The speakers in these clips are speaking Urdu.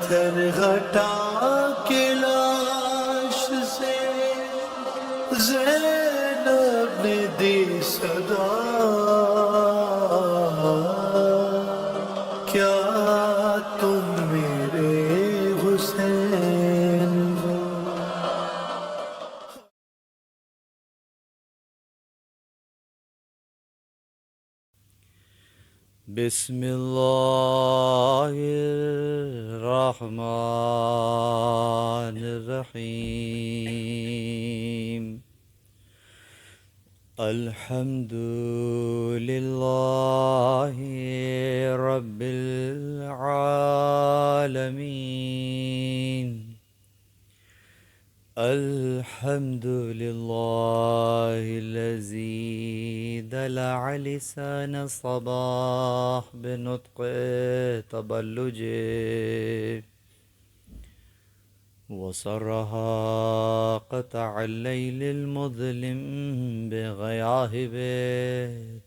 پتھر ہٹا کے لاش سے زینب نے دی صدا، کیا تم میرے حسین ہو؟ بسم اللہ الرحمن الرحیم، الحمد للہ رب العالمین، الحمد للہ الذی دلع لسان الصباح بنطق تبلج وصرها قطع الليل المظلم بغياهب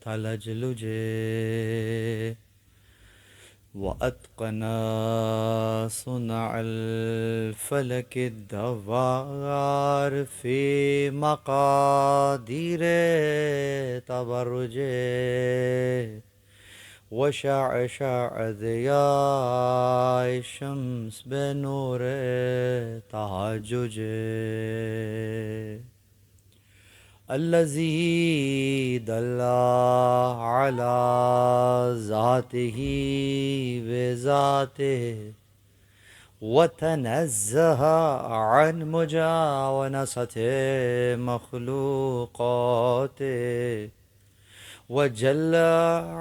تلجلج، وأتقنا صنع الفلك الدوار في مقادير تبرج، وشعشع ضياء الشمس بنور تهجج، الذي دل على ذاته بذاته وتنزه عن مجاونسة مخلوقاته وجل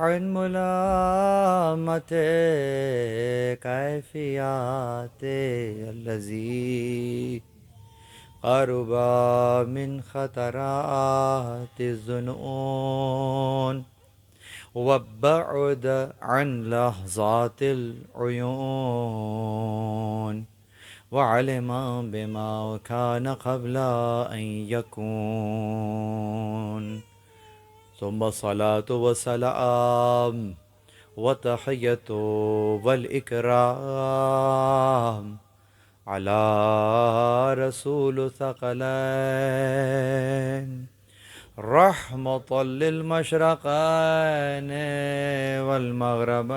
عن ملامة كيفياته، الذي قرب من خطرات الظنون وبعد عن لحظات العيون، وعلم بما كان قبل أن يكون، ثم الصلاة والسلام وتحية والإكرام على رسول ثقلين رحمة للمشرقين والمغربين،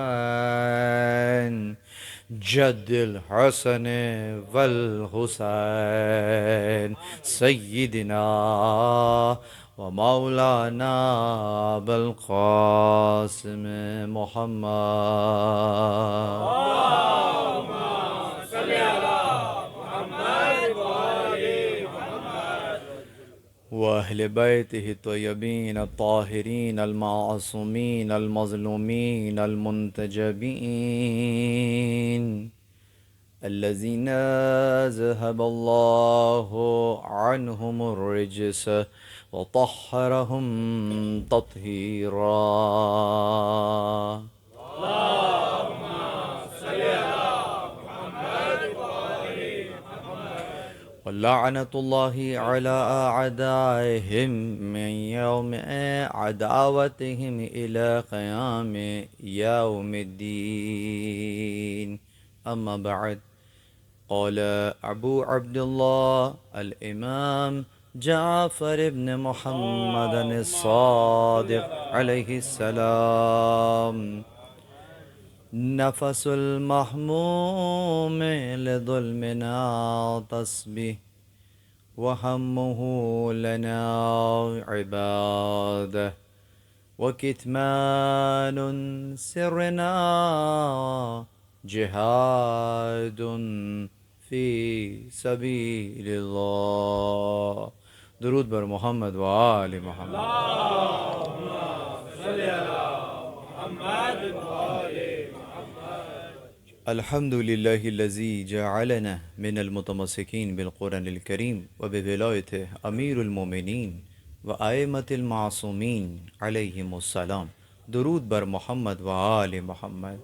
جد الحسن والحسين، سيدنا ومولانا بالقاسم محمد، اللهم صل على محمد وآل محمد، وأهل بيته الطيبين الطاهرين المعصومين المظلومين المنتجبين، الذين ذهب الله عنهم الرجس وطهرهم تطهيرا، اللهم صل على محمد وآل محمد، ولعنة الله على أعدائهم من يوم عداوتهم إلى قيام يوم الدين، أما بعد، قال أبو عبد الله الإمام جعفر بن محمد الصادق عليه السلام، نفس المحموم لظلمنا تصبه، وهمه لنا عباده، وكتمان سرنا جهاد في سبيل الله، درود بر محمد و آل محمد، اللهم صل على محمد و آل محمد. الحمد لله الذي جعلنا من المتمسكين بالقرآن الكريم وبولايته أمير المؤمنين وأئمة المعصومين عليهم السلام. درود بر محمد و آل محمد.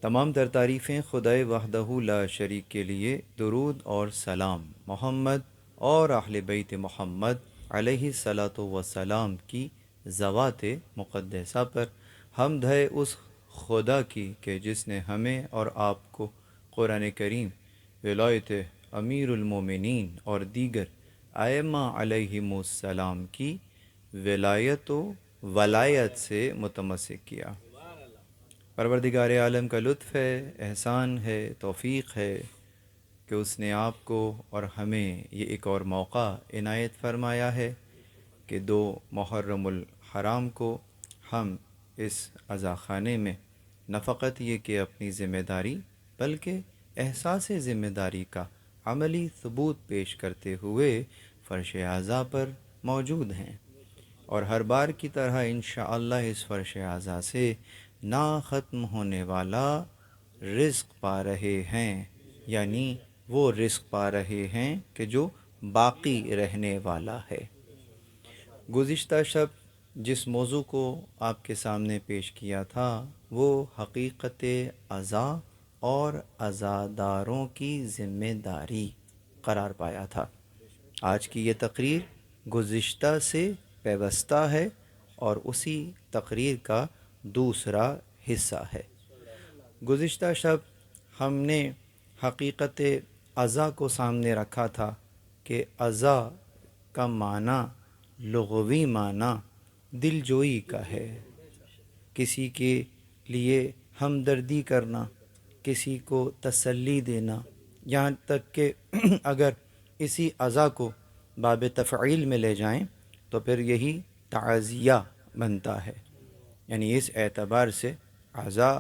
تمام تر تعریفیں خدائے وحدہ لا شریک کے لیے. درود اور سلام محمد اور اہل بیت محمد علیہ الصلاۃ والسلام کی ذوات مقدسہ پر. حمد ہے اس خدا کی کہ جس نے ہمیں اور آپ کو قرآن کریم، ولایت امیر المومنین اور دیگر ائمہ علیہم السلام کی ولایت و ولایت سے متمسک کیا. پروردگار عالم کا لطف ہے، احسان ہے، توفیق ہے کہ اس نے آپ کو اور ہمیں یہ ایک اور موقع عنایت فرمایا ہے کہ 2 محرم الحرام کو ہم اس عزاخانے میں نہ فقط یہ کہ اپنی ذمہ داری بلکہ احساس ذمہ داری کا عملی ثبوت پیش کرتے ہوئے فرش عزا پر موجود ہیں، اور ہر بار کی طرح انشاءاللہ اس فرش عزا سے نا ختم ہونے والا رزق پا رہے ہیں، یعنی وہ رزق پا رہے ہیں کہ جو باقی رہنے والا ہے. گزشتہ شب جس موضوع کو آپ کے سامنے پیش کیا تھا وہ حقیقت عزا اور عزاداروں کی ذمہ داری قرار پایا تھا. آج کی یہ تقریر گزشتہ سے پیوستہ ہے اور اسی تقریر کا دوسرا حصہ ہے. گزشتہ شب ہم نے حقیقت عزا کو سامنے رکھا تھا کہ عزا کا معنی لغوی معنی دل جوئی کا ہے، کسی کے لیے ہمدردی کرنا، کسی کو تسلی دینا، یہاں تک کہ اگر اسی عزا کو باب تفعیل میں لے جائیں تو پھر یہی تعزیہ بنتا ہے. یعنی اس اعتبار سے عزا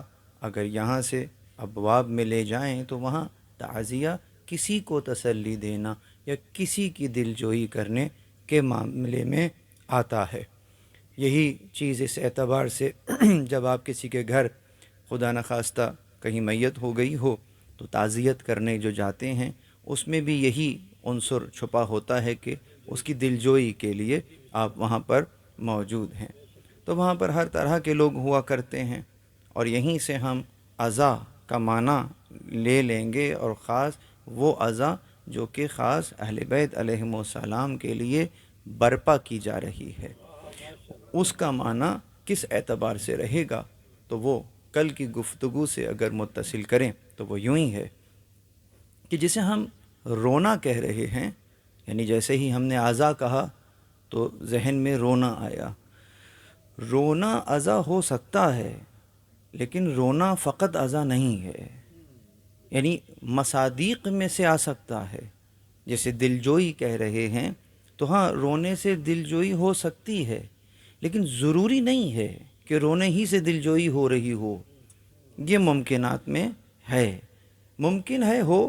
اگر یہاں سے ابواب میں لے جائیں تو وہاں تعزیہ کسی کو تسلی دینا یا کسی کی دل جوئی کرنے کے معاملے میں آتا ہے. یہی چیز اس اعتبار سے جب آپ کسی کے گھر خدا نخواستہ کہیں میت ہو گئی ہو تو تعزیت کرنے جو جاتے ہیں اس میں بھی یہی عنصر چھپا ہوتا ہے کہ اس کی دل جوئی کے لیے آپ وہاں پر موجود ہیں. تو وہاں پر ہر طرح کے لوگ ہوا کرتے ہیں، اور یہیں سے ہم عزا کا معنی لے لیں گے، اور خاص وہ عزا جو کہ خاص اہل بیت علیہم السلام کے لیے برپا کی جا رہی ہے. اس کا معنی کس اعتبار سے رہے گا تو وہ کل کی گفتگو سے اگر متصل کریں تو وہ یوں ہی ہے کہ جسے ہم رونا کہہ رہے ہیں، یعنی جیسے ہی ہم نے عزا کہا تو ذہن میں رونا آیا. رونا عزا ہو سکتا ہے لیکن رونا فقط عزا نہیں ہے، یعنی مصادیق میں سے آ سکتا ہے. جیسے دلجوئی کہہ رہے ہیں تو ہاں رونے سے دلجوئی ہو سکتی ہے، لیکن ضروری نہیں ہے کہ رونے ہی سے دلجوئی ہو رہی ہو. یہ ممکنات میں ہے، ممکن ہے ہو،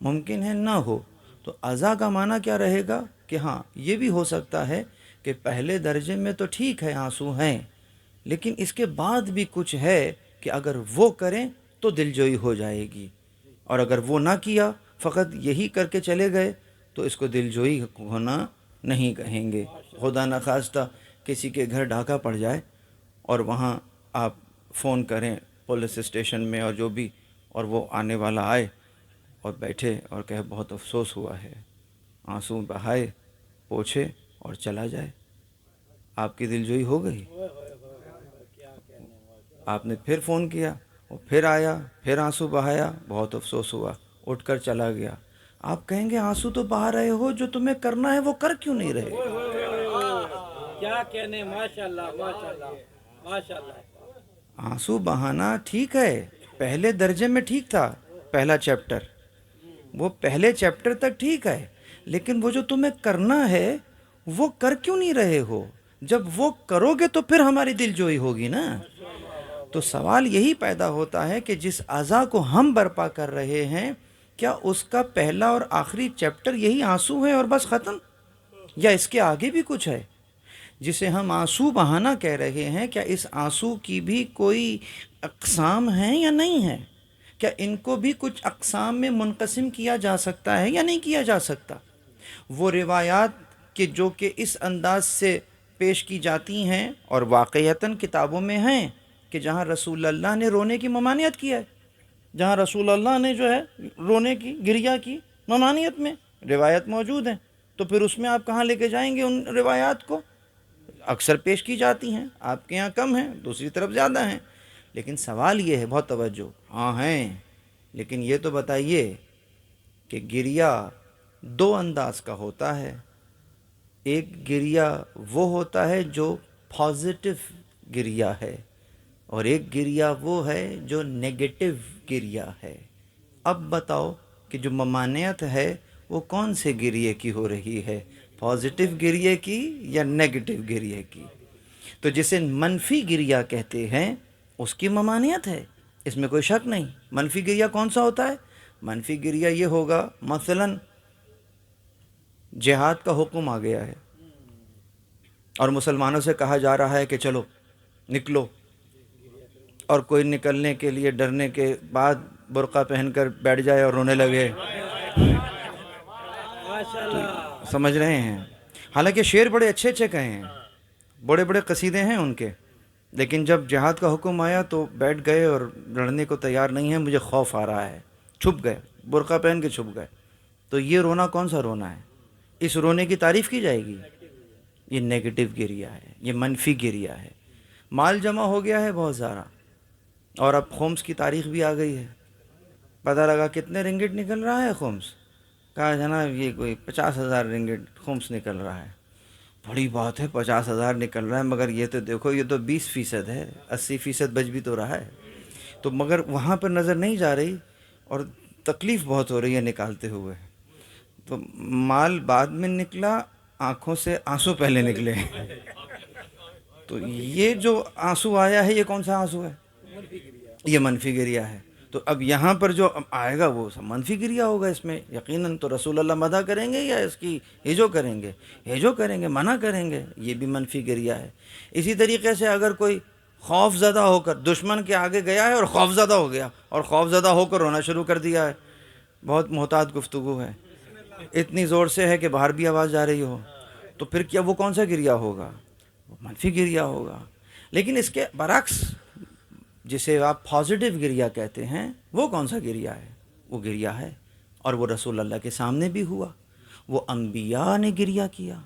ممکن ہے نہ ہو. تو عزا کا معنی کیا رہے گا کہ ہاں یہ بھی ہو سکتا ہے کہ پہلے درجے میں تو ٹھیک ہے آنسو ہیں، لیکن اس کے بعد بھی کچھ ہے کہ اگر وہ کریں تو دلجوئی ہو جائے گی، اور اگر وہ نہ کیا فقط یہی کر کے چلے گئے تو اس کو دلجوئی ہونا نہیں کہیں گے. خدا نخواستہ کسی کے گھر ڈاکہ پڑ جائے اور وہاں آپ فون کریں پولیس اسٹیشن میں اور جو بھی، اور وہ آنے والا آئے اور بیٹھے اور کہے بہت افسوس ہوا ہے، آنسو بہائے، پوچھے اور چلا جائے، آپ کی دلجوئی ہو گئی. آپ نے پھر فون کیا، وہ پھر آیا، پھر آنسو بہایا، بہت افسوس ہوا، اٹھ کر چلا گیا. آپ کہیں گے آنسو تو بہا رہے ہو، جو تمہیں کرنا ہے وہ کر کیوں نہیں رہے؟ کیا کہنے، ماشاءاللہ ماشاءاللہ ماشاءاللہ. آنسو بہانا ٹھیک ہے، پہلے درجے میں ٹھیک تھا، پہلا چیپٹر، وہ پہلے چیپٹر تک ٹھیک ہے، لیکن وہ جو تمہیں کرنا ہے وہ کر کیوں نہیں رہے ہو؟ جب وہ کرو گے تو پھر ہماری دل جوئی ہوگی نا. تو سوال یہی پیدا ہوتا ہے کہ جس عزا کو ہم برپا کر رہے ہیں کیا اس کا پہلا اور آخری چیپٹر یہی آنسو ہے اور بس ختم، یا اس کے آگے بھی کچھ ہے؟ جسے ہم آنسو بہانا کہہ رہے ہیں، کیا اس آنسو کی بھی کوئی اقسام ہیں یا نہیں ہے؟ کیا ان کو بھی کچھ اقسام میں منقسم کیا جا سکتا ہے یا نہیں کیا جا سکتا؟ وہ روایات کہ جو کہ اس انداز سے پیش کی جاتی ہیں اور واقعتاً کتابوں میں ہیں کہ جہاں رسول اللہ نے رونے کی ممانعت کی ہے، جہاں رسول اللہ نے جو ہے رونے کی، گریہ کی ممانعت میں روایت موجود ہیں، تو پھر اس میں آپ کہاں لے کے جائیں گے ان روایات کو؟ اکثر پیش کی جاتی ہیں، آپ کے یہاں کم ہیں، دوسری طرف زیادہ ہیں۔ لیکن سوال یہ ہے، بہت توجہ، ہاں ہیں، لیکن یہ تو بتائیے کہ گریہ دو انداز کا ہوتا ہے۔ ایک گریہ وہ ہوتا ہے جو پازیٹو گریہ ہے، اور ایک گریہ وہ ہے جو نیگیٹو گریہ ہے۔ اب بتاؤ کہ جو ممانعت ہے وہ کون سے گریہ کی ہو رہی ہے، پازیٹو گریہ کی یا نیگیٹو گریہ کی؟ تو جسے منفی گریہ کہتے ہیں اس کی ممانعت ہے، اس میں کوئی شک نہیں۔ منفی گریہ کون سا ہوتا ہے؟ منفی گریہ یہ ہوگا، مثلاً جہاد کا حکم آ گیا ہے اور مسلمانوں سے کہا جا رہا ہے کہ چلو نکلو، اور کوئی نکلنے کے لیے ڈرنے کے بعد برقع پہن کر بیٹھ جائے اور رونے لگے، ماشاءاللہ، سمجھ رہے ہیں؟ حالانکہ شعر بڑے اچھے اچھے کہے ہیں، بڑے بڑے قصیدے ہیں ان کے، لیکن جب جہاد کا حکم آیا تو بیٹھ گئے اور لڑنے کو تیار نہیں ہیں، مجھے خوف آ رہا ہے، چھپ گئے، برقع پہن کے چھپ گئے۔ تو یہ رونا کون سا رونا ہے؟ اس رونے کی تعریف کی جائے گی؟ یہ نیگیٹو گریہ ہے، یہ منفی گریہ ہے۔ مال جمع ہو گیا ہے بہت سارا، اور اب خمس کی تاریخ بھی آ گئی ہے، پتہ لگا کتنے رنگٹ نکل رہا ہے خمس، کہا جناب یہ کوئی 50,000 رنگٹ خمس نکل رہا ہے۔ بڑی بات ہے، 50,000 نکل رہا ہے، مگر یہ تو دیکھو یہ تو 20% ہے، 80% بچ بھی تو رہا ہے۔ تو مگر وہاں پر نظر نہیں جا رہی اور تکلیف بہت ہو رہی ہے نکالتے ہوئے، تو مال بعد میں نکلا، آنکھوں سے آنسو پہلے نکلے۔ تو یہ جو آنسو آیا ہے یہ کون سا آنسو ہے؟ یہ منفی گریہ ہے۔ تو اب یہاں پر جو آئے گا وہ سب منفی گریہ ہوگا، اس میں یقیناً تو رسول اللہ مدح کریں گے یا اس کی ہجو کریں گے؟ ہجو کریں گے، منع کریں گے، یہ بھی منفی گریہ ہے۔ اسی طریقے سے اگر کوئی خوف زدہ ہو کر دشمن کے آگے گیا ہے اور خوف زدہ ہو گیا اور خوف زدہ ہو کر رونا شروع کر دیا ہے، بہت محتاط گفتگو ہے، اتنی زور سے ہے کہ باہر بھی آواز جا رہی ہو، تو پھر کیا وہ کون سا گریہ ہوگا؟ وہ منفی گریہ ہوگا۔ لیکن اس کے برعکس جسے آپ پازیٹو گریہ کہتے ہیں، وہ کون سا گریہ ہے؟ وہ گریہ ہے، اور وہ رسول اللہ کے سامنے بھی ہوا، وہ انبیاء نے گریہ کیا۔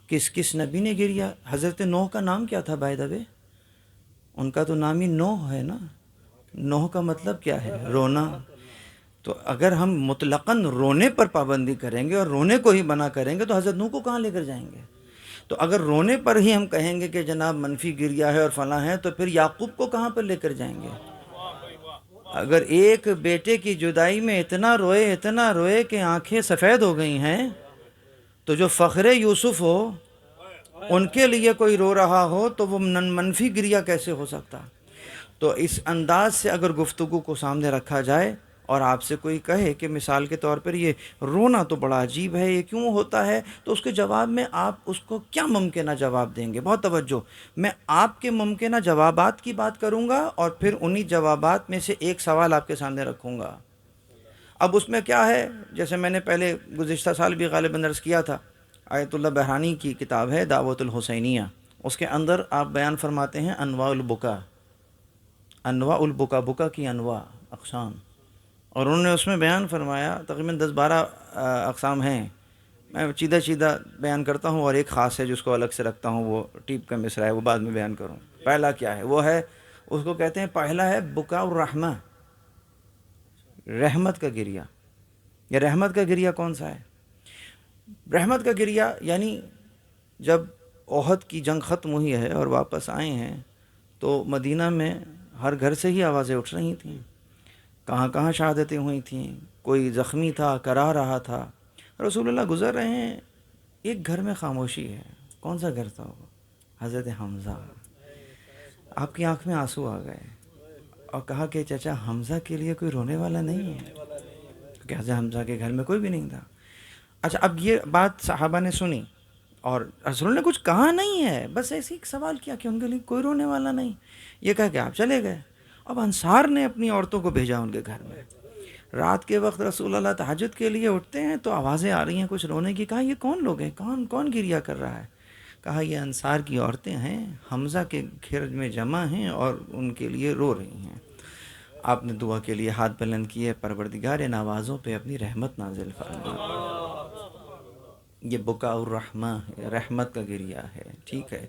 کس کس نبی نے گریہ؟ حضرت نوح کا نام کیا تھا بائی دا وے؟ ان کا تو نام ہی نوح ہے نا۔ نوح کا مطلب کیا ہے؟ رونا۔ تو اگر ہم مطلقاً رونے پر پابندی کریں گے اور رونے کو ہی منع کریں گے تو حضرت نوح کو کہاں لے کر جائیں گے؟ تو اگر رونے پر ہی ہم کہیں گے کہ جناب منفی گریہ ہے اور فلاں ہے، تو پھر یعقوب کو کہاں پر لے کر جائیں گے؟ اگر ایک بیٹے کی جدائی میں اتنا روئے کہ آنکھیں سفید ہو گئی ہیں، تو جو فخر یوسف ہو ان کے لیے کوئی رو رہا ہو تو وہ منفی گریہ کیسے ہو سکتا؟ تو اس انداز سے اگر گفتگو کو سامنے رکھا جائے اور آپ سے کوئی کہے کہ مثال کے طور پر یہ رونا تو بڑا عجیب ہے، یہ کیوں ہوتا ہے، تو اس کے جواب میں آپ اس کو کیا ممکنہ جواب دیں گے؟ بہت توجہ، میں آپ کے ممکنہ جوابات کی بات کروں گا اور پھر انہی جوابات میں سے ایک سوال آپ کے سامنے رکھوں گا۔ اب اس میں کیا ہے، جیسے میں نے پہلے گزشتہ سال بھی غالباً عرض کیا تھا، آیت اللہ بہرانی کی کتاب ہے دعوت الحسینیہ، اس کے اندر آپ بیان فرماتے ہیں انواع البکا، انواع البکا، بکا کی انواع، اقسام، اور انہوں نے اس میں بیان فرمایا تقریباً 10-12 اقسام ہیں، میں چیدہ بیان کرتا ہوں، اور ایک خاص ہے جس کو الگ سے رکھتا ہوں، وہ ٹیپ کا مصرع ہے، وہ بعد میں بیان کروں۔ پہلا کیا ہے؟ وہ ہے، اس کو کہتے ہیں، پہلا ہے بکا الرحمہ، رحمت کا گریہ۔ یہ رحمت کا گریہ کون سا ہے؟ رحمت کا گریہ یعنی جب احد کی جنگ ختم ہوئی ہے اور واپس آئے ہیں تو مدینہ میں ہر گھر سے ہی آوازیں اٹھ رہی تھیں، کہاں کہاں شہادتیں ہوئی تھیں، کوئی زخمی تھا، کرا رہا تھا، رسول اللہ گزر رہے ہیں، ایک گھر میں خاموشی ہے۔ کون سا گھر تھا وہ؟ حضرت حمزہ۔ آپ کی آنکھ میں آنسو آ گئے اور کہا کہ چچا حمزہ کے لیے کوئی رونے والا نہیں ہے، کہ حضرت حمزہ کے گھر میں کوئی بھی نہیں تھا۔ اچھا، اب یہ بات صحابہ نے سنی اور رسول نے کچھ کہا نہیں ہے، بس ایسے ایک سوال کیا کہ ان کے لیے کوئی رونے والا نہیں، یہ کہا کہ آپ چلے گئے۔ اب انصار نے اپنی عورتوں کو بھیجا ان کے گھر میں۔ رات کے وقت رسول اللہ تہجد کے لیے اٹھتے ہیں تو آوازیں آ رہی ہیں کچھ رونے کی۔ کہا یہ کون لوگ ہیں، کون گریا کر رہا ہے؟ کہا یہ انصار کی عورتیں ہیں، حمزہ کے گھر میں جمع ہیں اور ان کے لیے رو رہی ہیں۔ آپ نے دعا کے لیے ہاتھ بلند کیے، پروردگار ان آوازوں پہ اپنی رحمت نازل فرما۔ یہ بکا الرحمہ ہے، رحمت کا گریہ ہے، ٹھیک ہے۔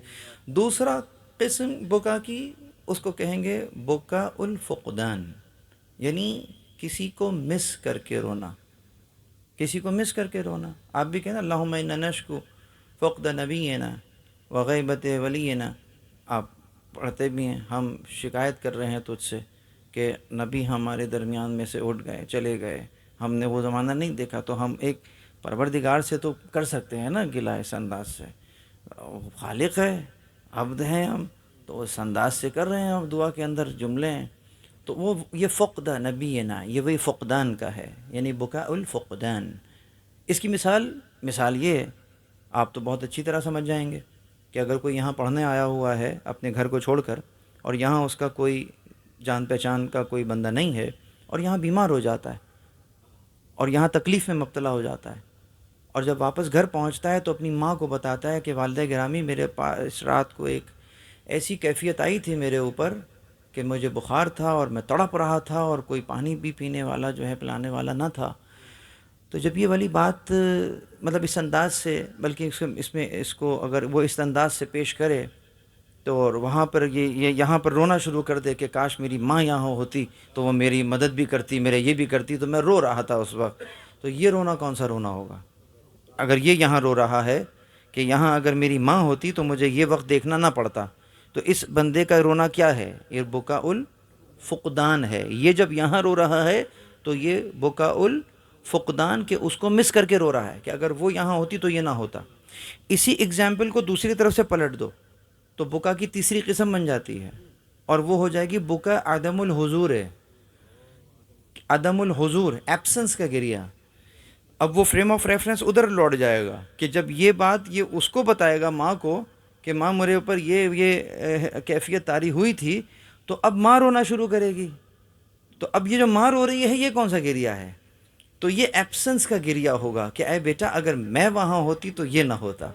دوسرا قسم بکا کی، اس کو کہیں گے بکا الفقدان، یعنی کسی کو مس کر کے رونا، کسی کو مس کر کے رونا۔ آپ بھی کہنا اللہم انا نشکو فقد نبینا وغیبت ولینا، آپ پڑھتے بھی ہیں، ہم شکایت کر رہے ہیں تجھ سے کہ نبی ہمارے درمیان میں سے اٹھ گئے، چلے گئے، ہم نے وہ زمانہ نہیں دیکھا۔ تو ہم ایک پروردگار سے تو کر سکتے ہیں نا گلہ اس انداز سے، خالق ہے، عبد ہیں ہم، تو اس انداز سے کر رہے ہیں، ہم دعا کے اندر جملے ہیں۔ تو وہ یہ فقد نبینا، یہ وہی فقدان کا ہے، یعنی بکا الفقدان۔ اس کی مثال یہ ہے، آپ تو بہت اچھی طرح سمجھ جائیں گے کہ اگر کوئی یہاں پڑھنے آیا ہوا ہے اپنے گھر کو چھوڑ کر، اور یہاں اس کا کوئی جان پہچان کا کوئی بندہ نہیں ہے، اور یہاں بیمار ہو جاتا ہے اور یہاں تکلیف میں مبتلا ہو جاتا ہے، اور جب واپس گھر پہنچتا ہے تو اپنی ماں کو بتاتا ہے کہ والدہ گرامی میرے پاس اس رات کو ایک ایسی کیفیت آئی تھی میرے اوپر کہ مجھے بخار تھا اور میں تڑپ رہا تھا اور کوئی پانی بھی پینے والا جو ہے پلانے والا نہ تھا۔ تو جب یہ والی بات مطلب اس انداز سے، بلکہ اس کو اگر وہ اس انداز سے پیش کرے تو اور وہاں پر یہ یہاں پر رونا شروع کر دے کہ کاش میری ماں یہاں ہوتی تو وہ میری مدد بھی کرتی، میرے یہ بھی کرتی، تو میں رو رہا تھا اس وقت، تو یہ رونا کون سا رونا ہوگا؟ اگر یہ یہاں رو رہا ہے کہ یہاں اگر میری ماں ہوتی تو مجھے یہ وقت دیکھنا نہ پڑتا، تو اس بندے کا رونا کیا ہے؟ یہ بکا الفقدان ہے۔ یہ جب یہاں رو رہا ہے تو یہ بکا الفقدان کہ اس کو مس کر کے رو رہا ہے کہ اگر وہ یہاں ہوتی تو یہ نہ ہوتا۔ اسی ایگزامپل کو دوسری طرف سے پلٹ دو تو بکا کی تیسری قسم بن جاتی ہے، اور وہ ہو جائے گی بکا عدم الحضور ہے، عدم الحضور، ایبسنس کا گریہ۔ اب وہ فریم آف ریفرنس ادھر لوٹ جائے گا کہ جب یہ بات یہ اس کو بتائے گا ماں کو کہ ماں میرے اوپر یہ کیفیت طاری ہوئی تھی، تو اب ماں رونا شروع کرے گی۔ تو اب یہ جو ماں رو رہی ہے یہ کون سا گریہ ہے؟ تو یہ ایبسنس کا گریہ ہوگا کہ اے بیٹا اگر میں وہاں ہوتی تو یہ نہ ہوتا۔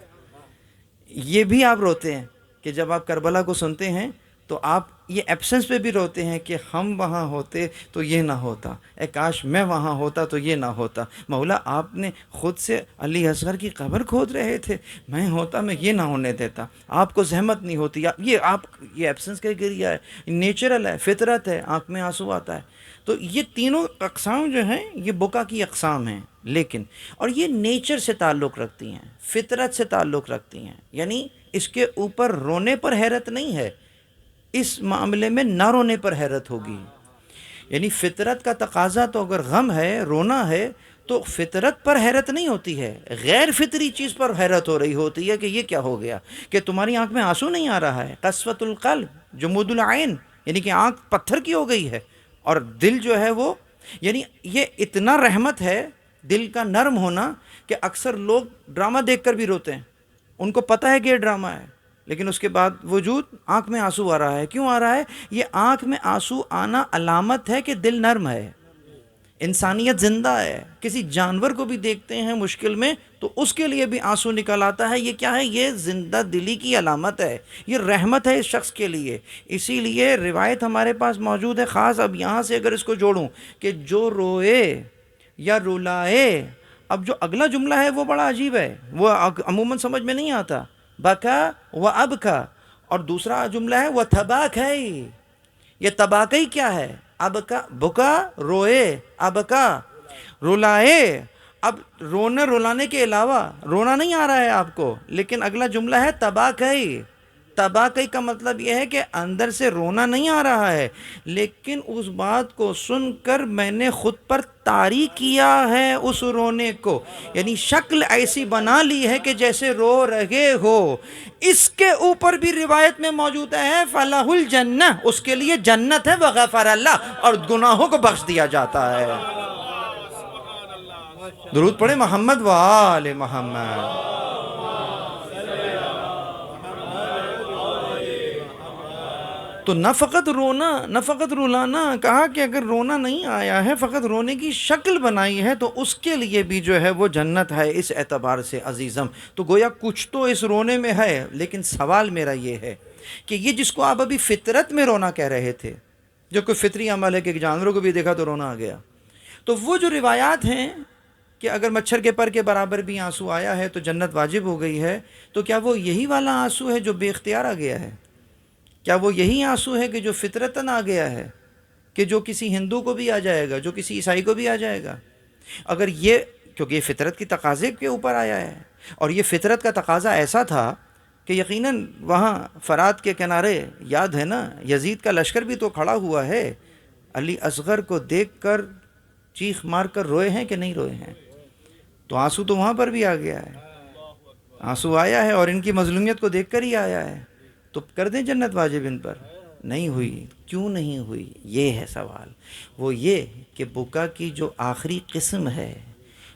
یہ بھی آپ روتے ہیں کہ جب آپ کربلا کو سنتے ہیں تو آپ یہ ایبسنس پہ بھی روتے ہیں کہ ہم وہاں ہوتے تو یہ نہ ہوتا، اے کاش میں وہاں ہوتا تو یہ نہ ہوتا۔ مولا آپ نے خود سے علی اصغر کی قبر کھود رہے تھے، میں ہوتا میں یہ نہ ہونے دیتا، آپ کو زحمت نہیں ہوتی۔ یہ ایبسنس کا گریہ ہے، نیچرل ہے، فطرت ہے، آنکھ میں آنسو آتا ہے۔ تو یہ تینوں اقسام جو ہیں یہ بکا کی اقسام ہیں، لیکن اور یہ نیچر سے تعلق رکھتی ہیں، فطرت سے تعلق رکھتی ہیں، یعنی اس کے اوپر رونے پر حیرت نہیں ہے، اس معاملے میں نہ رونے پر حیرت ہوگی۔ یعنی فطرت کا تقاضا تو اگر غم ہے، رونا ہے، تو فطرت پر حیرت نہیں ہوتی ہے، غیر فطری چیز پر حیرت ہو رہی ہوتی ہے کہ یہ کیا ہو گیا کہ تمہاری آنکھ میں آنسو نہیں آ رہا ہے۔ قسوۃ القلب، جمود العین، یعنی کہ آنکھ پتھر کی ہو گئی ہے، اور دل جو ہے وہ، یعنی یہ اتنا رحمت ہے دل کا نرم ہونا کہ اکثر لوگ ڈرامہ دیکھ کر بھی روتے ہیں، ان کو پتہ ہے کہ یہ ڈرامہ ہے، لیکن اس کے بعد وجود آنکھ میں آنسو آ رہا ہے۔ کیوں آ رہا ہے؟ یہ آنکھ میں آنسو آنا علامت ہے کہ دل نرم ہے، انسانیت زندہ ہے۔ کسی جانور کو بھی دیکھتے ہیں مشکل میں تو اس کے لیے بھی آنسو نکل آتا ہے، یہ کیا ہے؟ یہ زندہ دلی کی علامت ہے، یہ رحمت ہے اس شخص کے لیے۔ اسی لیے روایت ہمارے پاس موجود ہے خاص، اب یہاں سے اگر اس کو جوڑوں کہ جو روئے یا رلائے، اب جو اگلا جملہ ہے وہ بڑا عجیب ہے، وہ عموماً سمجھ میں نہیں آتا، بکا و ابکا، اور دوسرا جملہ ہے وہ تباکی۔ یہ تباکی کیا ہے؟ ابکا، بکا روئے، ابکا رلائے۔ اب رونے رلانے کے علاوہ رونا نہیں آ رہا ہے آپ کو، لیکن اگلا جملہ ہے تباکی۔ تباکی کا مطلب یہ ہے کہ اندر سے رونا نہیں آ رہا ہے، لیکن اس بات کو سن کر میں نے خود پر طاری کیا ہے اس رونے کو، یعنی شکل ایسی بنا لی ہے کہ جیسے رو رہے ہو۔ اس کے اوپر بھی روایت میں موجود ہے فلاح الجنہ، اس کے لیے جنت ہے، وغفر اللہ، اور گناہوں کو بخش دیا جاتا ہے۔ درود پڑھے محمد و آل محمد۔ تو نہ فقط رونا، نہ فقط رلانا، کہا کہ اگر رونا نہیں آیا ہے، فقط رونے کی شکل بنائی ہے تو اس کے لیے بھی جو ہے وہ جنت ہے اس اعتبار سے عزیزم۔ تو گویا کچھ تو اس رونے میں ہے، لیکن سوال میرا یہ ہے کہ یہ جس کو آپ ابھی فطرت میں رونا کہہ رہے تھے، جو کوئی فطری عمل ہے کہ جانوروں کو بھی دیکھا تو رونا آ گیا، تو وہ جو روایات ہیں کہ اگر مچھر کے پر کے برابر بھی آنسو آیا ہے تو جنت واجب ہو گئی ہے، تو کیا وہ یہی والا آنسو ہے جو بے اختیار آ گیا ہے؟ کیا وہ یہی آنسو ہے کہ جو فطرتاً آ گیا ہے، کہ جو کسی ہندو کو بھی آ جائے گا، جو کسی عیسائی کو بھی آ جائے گا؟ اگر یہ، کیونکہ یہ فطرت کی تقاضے کے اوپر آیا ہے، اور یہ فطرت کا تقاضا ایسا تھا کہ یقیناً وہاں فرات کے کنارے یاد ہے نا، یزید کا لشکر بھی تو کھڑا ہوا ہے، علی اصغر کو دیکھ کر چیخ مار کر روئے ہیں کہ نہیں روئے ہیں؟ تو آنسو تو وہاں پر بھی آ گیا ہے، آنسو آیا ہے، اور ان کی مظلومیت کو دیکھ کر ہی آیا ہے، تو کر دیں جنت واجب ان پر؟ نہیں ہوئی۔ کیوں نہیں ہوئی؟ یہ ہے سوال، وہ یہ کہ بکا کی جو آخری قسم ہے،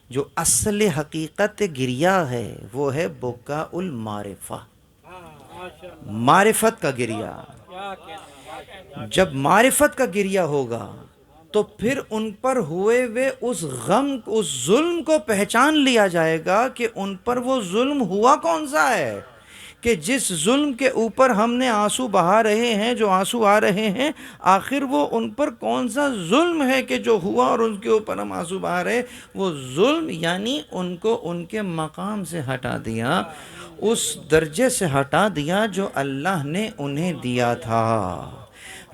جو اصل حقیقت گریہ ہے، وہ ہے بکا المعرفہ، معرفت کا گریہ۔ جب معرفت کا گریہ ہوگا تو پھر ان پر ہوئے ہوئے اس غم، اس ظلم کو پہچان لیا جائے گا کہ ان پر وہ ظلم ہوا کون سا ہے، کہ جس ظلم کے اوپر ہم نے آنسو بہا رہے ہیں، جو آنسو آ رہے ہیں، آخر وہ ان پر کون سا ظلم ہے کہ جو ہوا اور ان کے اوپر ہم آنسو بہا رہے؟ وہ ظلم یعنی ان کو ان کے مقام سے ہٹا دیا، اس درجے سے ہٹا دیا جو اللہ نے انہیں دیا تھا۔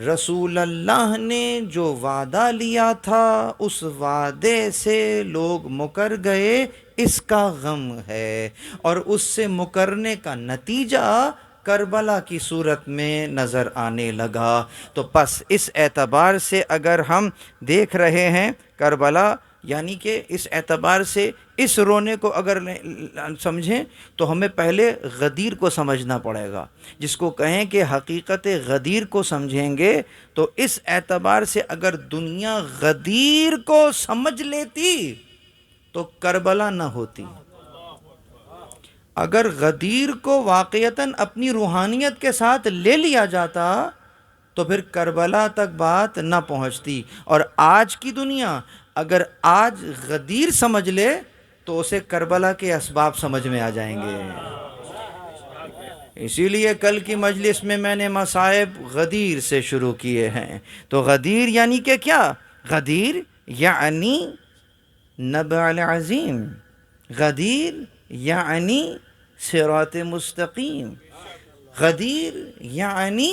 رسول اللہ نے جو وعدہ لیا تھا اس وعدے سے لوگ مکر گئے، اس کا غم ہے، اور اس سے مکرنے کا نتیجہ کربلا کی صورت میں نظر آنے لگا۔ تو پس اس اعتبار سے اگر ہم دیکھ رہے ہیں کربلا، یعنی کہ اس اعتبار سے اس رونے کو اگر سمجھیں تو ہمیں پہلے غدیر کو سمجھنا پڑے گا، جس کو کہیں کہ حقیقت غدیر کو سمجھیں گے تو اس اعتبار سے اگر دنیا غدیر کو سمجھ لیتی تو کربلا نہ ہوتی۔ اگر غدیر کو واقعتاً اپنی روحانیت کے ساتھ لے لیا جاتا تو پھر کربلا تک بات نہ پہنچتی، اور آج کی دنیا اگر آج غدیر سمجھ لے تو اسے کربلا کے اسباب سمجھ میں آ جائیں گے۔ اسی لیے کل کی مجلس میں نے مصائب غدیر سے شروع کیے ہیں۔ تو غدیر یعنی کہ کیا؟ غدیر یعنی نبع العظیم، غدیر یعنی صراط مستقیم، غدیر یعنی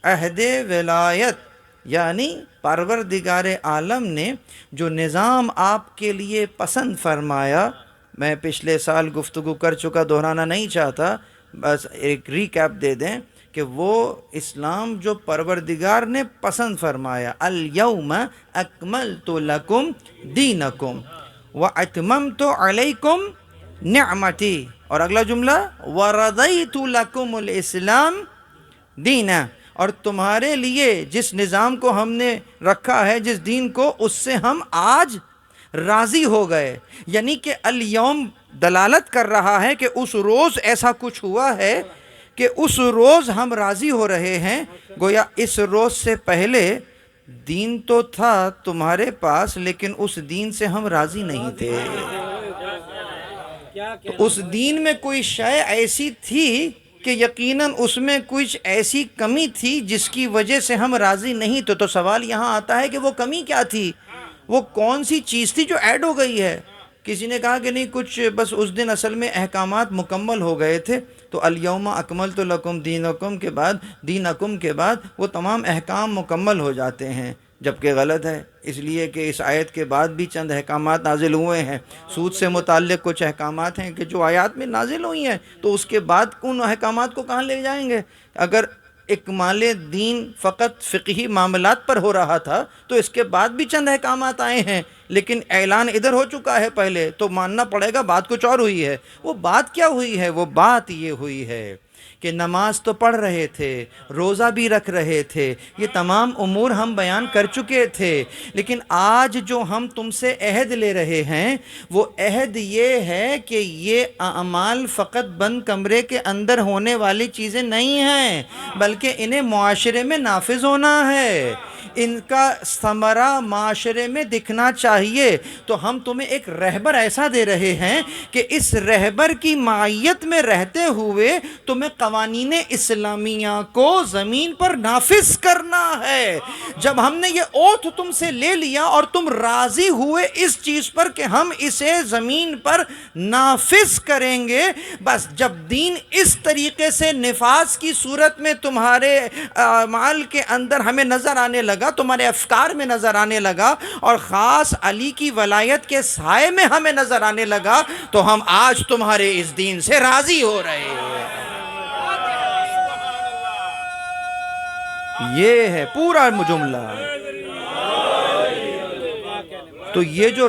عہد ولایت، یعنی پروردگار عالم نے جو نظام آپ کے لیے پسند فرمایا، میں پچھلے سال گفتگو کر چکا، دہرانا نہیں چاہتا، بس ایک ریکیپ دے دیں کہ وہ اسلام جو پروردگار نے پسند فرمایا، الیوم اکملت لکم دینکم واتممت علیکم نعمتی، اور اگلا جملہ ورضیت لکم الاسلام دینا، اور تمہارے لیے جس نظام کو ہم نے رکھا ہے، جس دین کو، اس سے ہم آج راضی ہو گئے۔ یعنی کہ الیوم دلالت کر رہا ہے کہ اس روز ایسا کچھ ہوا ہے کہ اس روز ہم راضی ہو رہے ہیں۔ گویا اس روز سے پہلے دین تو تھا تمہارے پاس، لیکن اس دین سے ہم راضی نہیں تھے۔ تو اس دین میں کوئی شے ایسی تھی کہ یقیناً اس میں کچھ ایسی کمی تھی جس کی وجہ سے ہم راضی نہیں تھے۔ تو سوال یہاں آتا ہے کہ وہ کمی کیا تھی، وہ کون سی چیز تھی جو ایڈ ہو گئی ہے؟ کسی نے کہا کہ نہیں، کچھ بس اس دن اصل میں احکامات مکمل ہو گئے تھے، تو الیوم اکملت لکم دینکم کے بعد وہ تمام احکام مکمل ہو جاتے ہیں، جبکہ غلط ہے، اس لیے کہ اس آیت کے بعد بھی چند احکامات نازل ہوئے ہیں۔ سود سے متعلق کچھ احکامات ہیں کہ جو آیات میں نازل ہوئی ہیں، تو اس کے بعد ان احکامات کو کہاں لے جائیں گے؟ اگر اکمال دین فقط فقہی معاملات پر ہو رہا تھا تو اس کے بعد بھی چند احکامات آئے ہیں، لیکن اعلان ادھر ہو چکا ہے پہلے، تو ماننا پڑے گا بات کچھ اور ہوئی ہے۔ وہ بات کیا ہوئی ہے؟ وہ بات یہ ہوئی ہے کہ نماز تو پڑھ رہے تھے، روزہ بھی رکھ رہے تھے، یہ تمام امور ہم بیان کر چکے تھے، لیکن آج جو ہم تم سے عہد لے رہے ہیں وہ عہد یہ ہے کہ یہ اعمال فقط بند کمرے کے اندر ہونے والی چیزیں نہیں ہیں، بلکہ انہیں معاشرے میں نافذ ہونا ہے، ان کا ثمرہ معاشرے میں دکھنا چاہیے۔ تو ہم تمہیں ایک رہبر ایسا دے رہے ہیں کہ اس رہبر کی معیت میں رہتے ہوئے تمہیں قوانین اسلامیہ کو زمین پر نافذ کرنا ہے۔ جب ہم نے یہ اوتھ تم سے لے لیا اور تم راضی ہوئے اس چیز پر کہ ہم اسے زمین پر نافذ کریں گے، بس جب دین اس طریقے سے نفاذ کی صورت میں تمہارے اعمال کے اندر ہمیں نظر آنے لگا، تمہارے افکار میں نظر آنے لگا، اور خاص علی کی ولایت کے سائے میں ہمیں نظر آنے لگا، تو ہم آج تمہارے اس دین سے راضی ہو رہے ہیں۔ یہ ہے پورا جملہ۔ تو یہ جو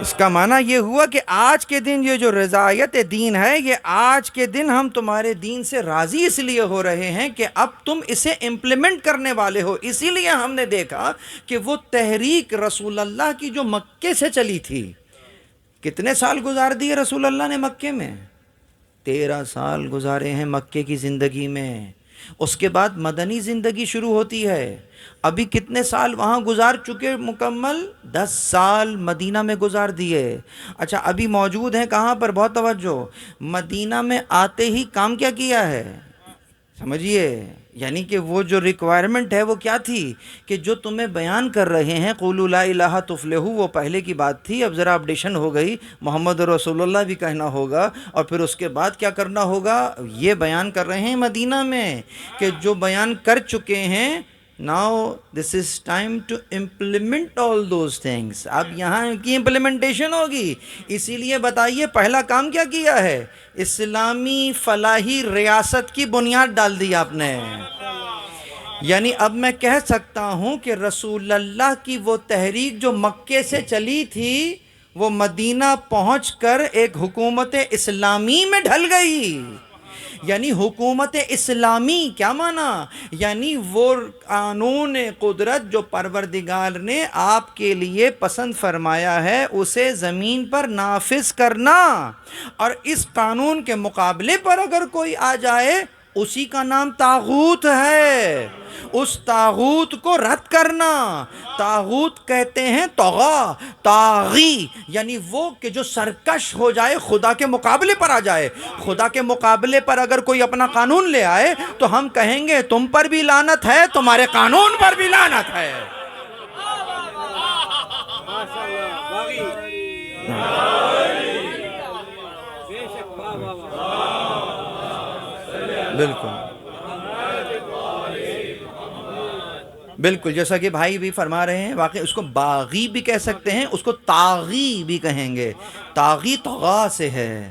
اس کا معنی یہ ہوا کہ آج کے دن یہ جو رضایت دین ہے، یہ آج کے دن ہم تمہارے دین سے راضی اس لیے ہو رہے ہیں کہ اب تم اسے امپلیمنٹ کرنے والے ہو۔ اسی لیے ہم نے دیکھا کہ وہ تحریک رسول اللہ کی جو مکے سے چلی تھی، کتنے سال گزار دیے رسول اللہ نے مکے میں؟ 13 سال گزارے ہیں مکے کی زندگی میں۔ اس کے بعد مدنی زندگی شروع ہوتی ہے۔ ابھی کتنے سال وہاں گزار چکے مکمل؟ 10 سال مدینہ میں گزار دیے۔ اچھا ابھی موجود ہیں کہاں پر؟ بہت توجہ، مدینہ میں آتے ہی کام کیا کیا ہے سمجھیے، یعنی کہ وہ جو ریکوائرمنٹ ہے وہ کیا تھی کہ جو تمہیں بیان کر رہے ہیں قولوا لا الہ تفلحوا، وہ پہلے کی بات تھی، اب ذرا اپڈیشن ہو گئی، محمد رسول اللہ بھی کہنا ہوگا، اور پھر اس کے بعد کیا کرنا ہوگا؟ یہ بیان کر رہے ہیں مدینہ میں کہ جو بیان کر چکے ہیں، now this is time to implement all those things، اب یہاں کی امپلیمنٹیشن ہوگی۔ اسی لیے بتائیے پہلا کام کیا کیا ہے؟ اسلامی فلاحی ریاست کی بنیاد ڈال دی آپ نے۔ یعنی اب میں کہہ سکتا ہوں کہ رسول اللہ کی وہ تحریک جو مکے سے چلی تھی، وہ مدینہ پہنچ کر ایک حکومت اسلامی میں ڈھل گئی۔ یعنی حکومت اسلامی کیا معنی؟ یعنی وہ قانون قدرت جو پروردگار نے آپ کے لیے پسند فرمایا ہے اسے زمین پر نافذ کرنا، اور اس قانون کے مقابلے پر اگر کوئی آ جائے اسی کا نام طاغوت ہے، اس طاغوت کو رد کرنا۔ طاغوت کہتے ہیں طغا، طاغی، یعنی وہ کہ جو سرکش ہو جائے، خدا کے مقابلے پر آ جائے۔ خدا کے مقابلے پر اگر کوئی اپنا قانون لے آئے تو ہم کہیں گے تم پر بھی لعنت ہے، تمہارے قانون پر بھی لعنت ہے۔ بالکل بالکل، جیسا کہ بھائی بھی فرما رہے ہیں، واقعی اس کو باغی بھی کہہ سکتے ہیں، اس کو طاغی بھی کہیں گے۔ طاغی طغا سے ہے،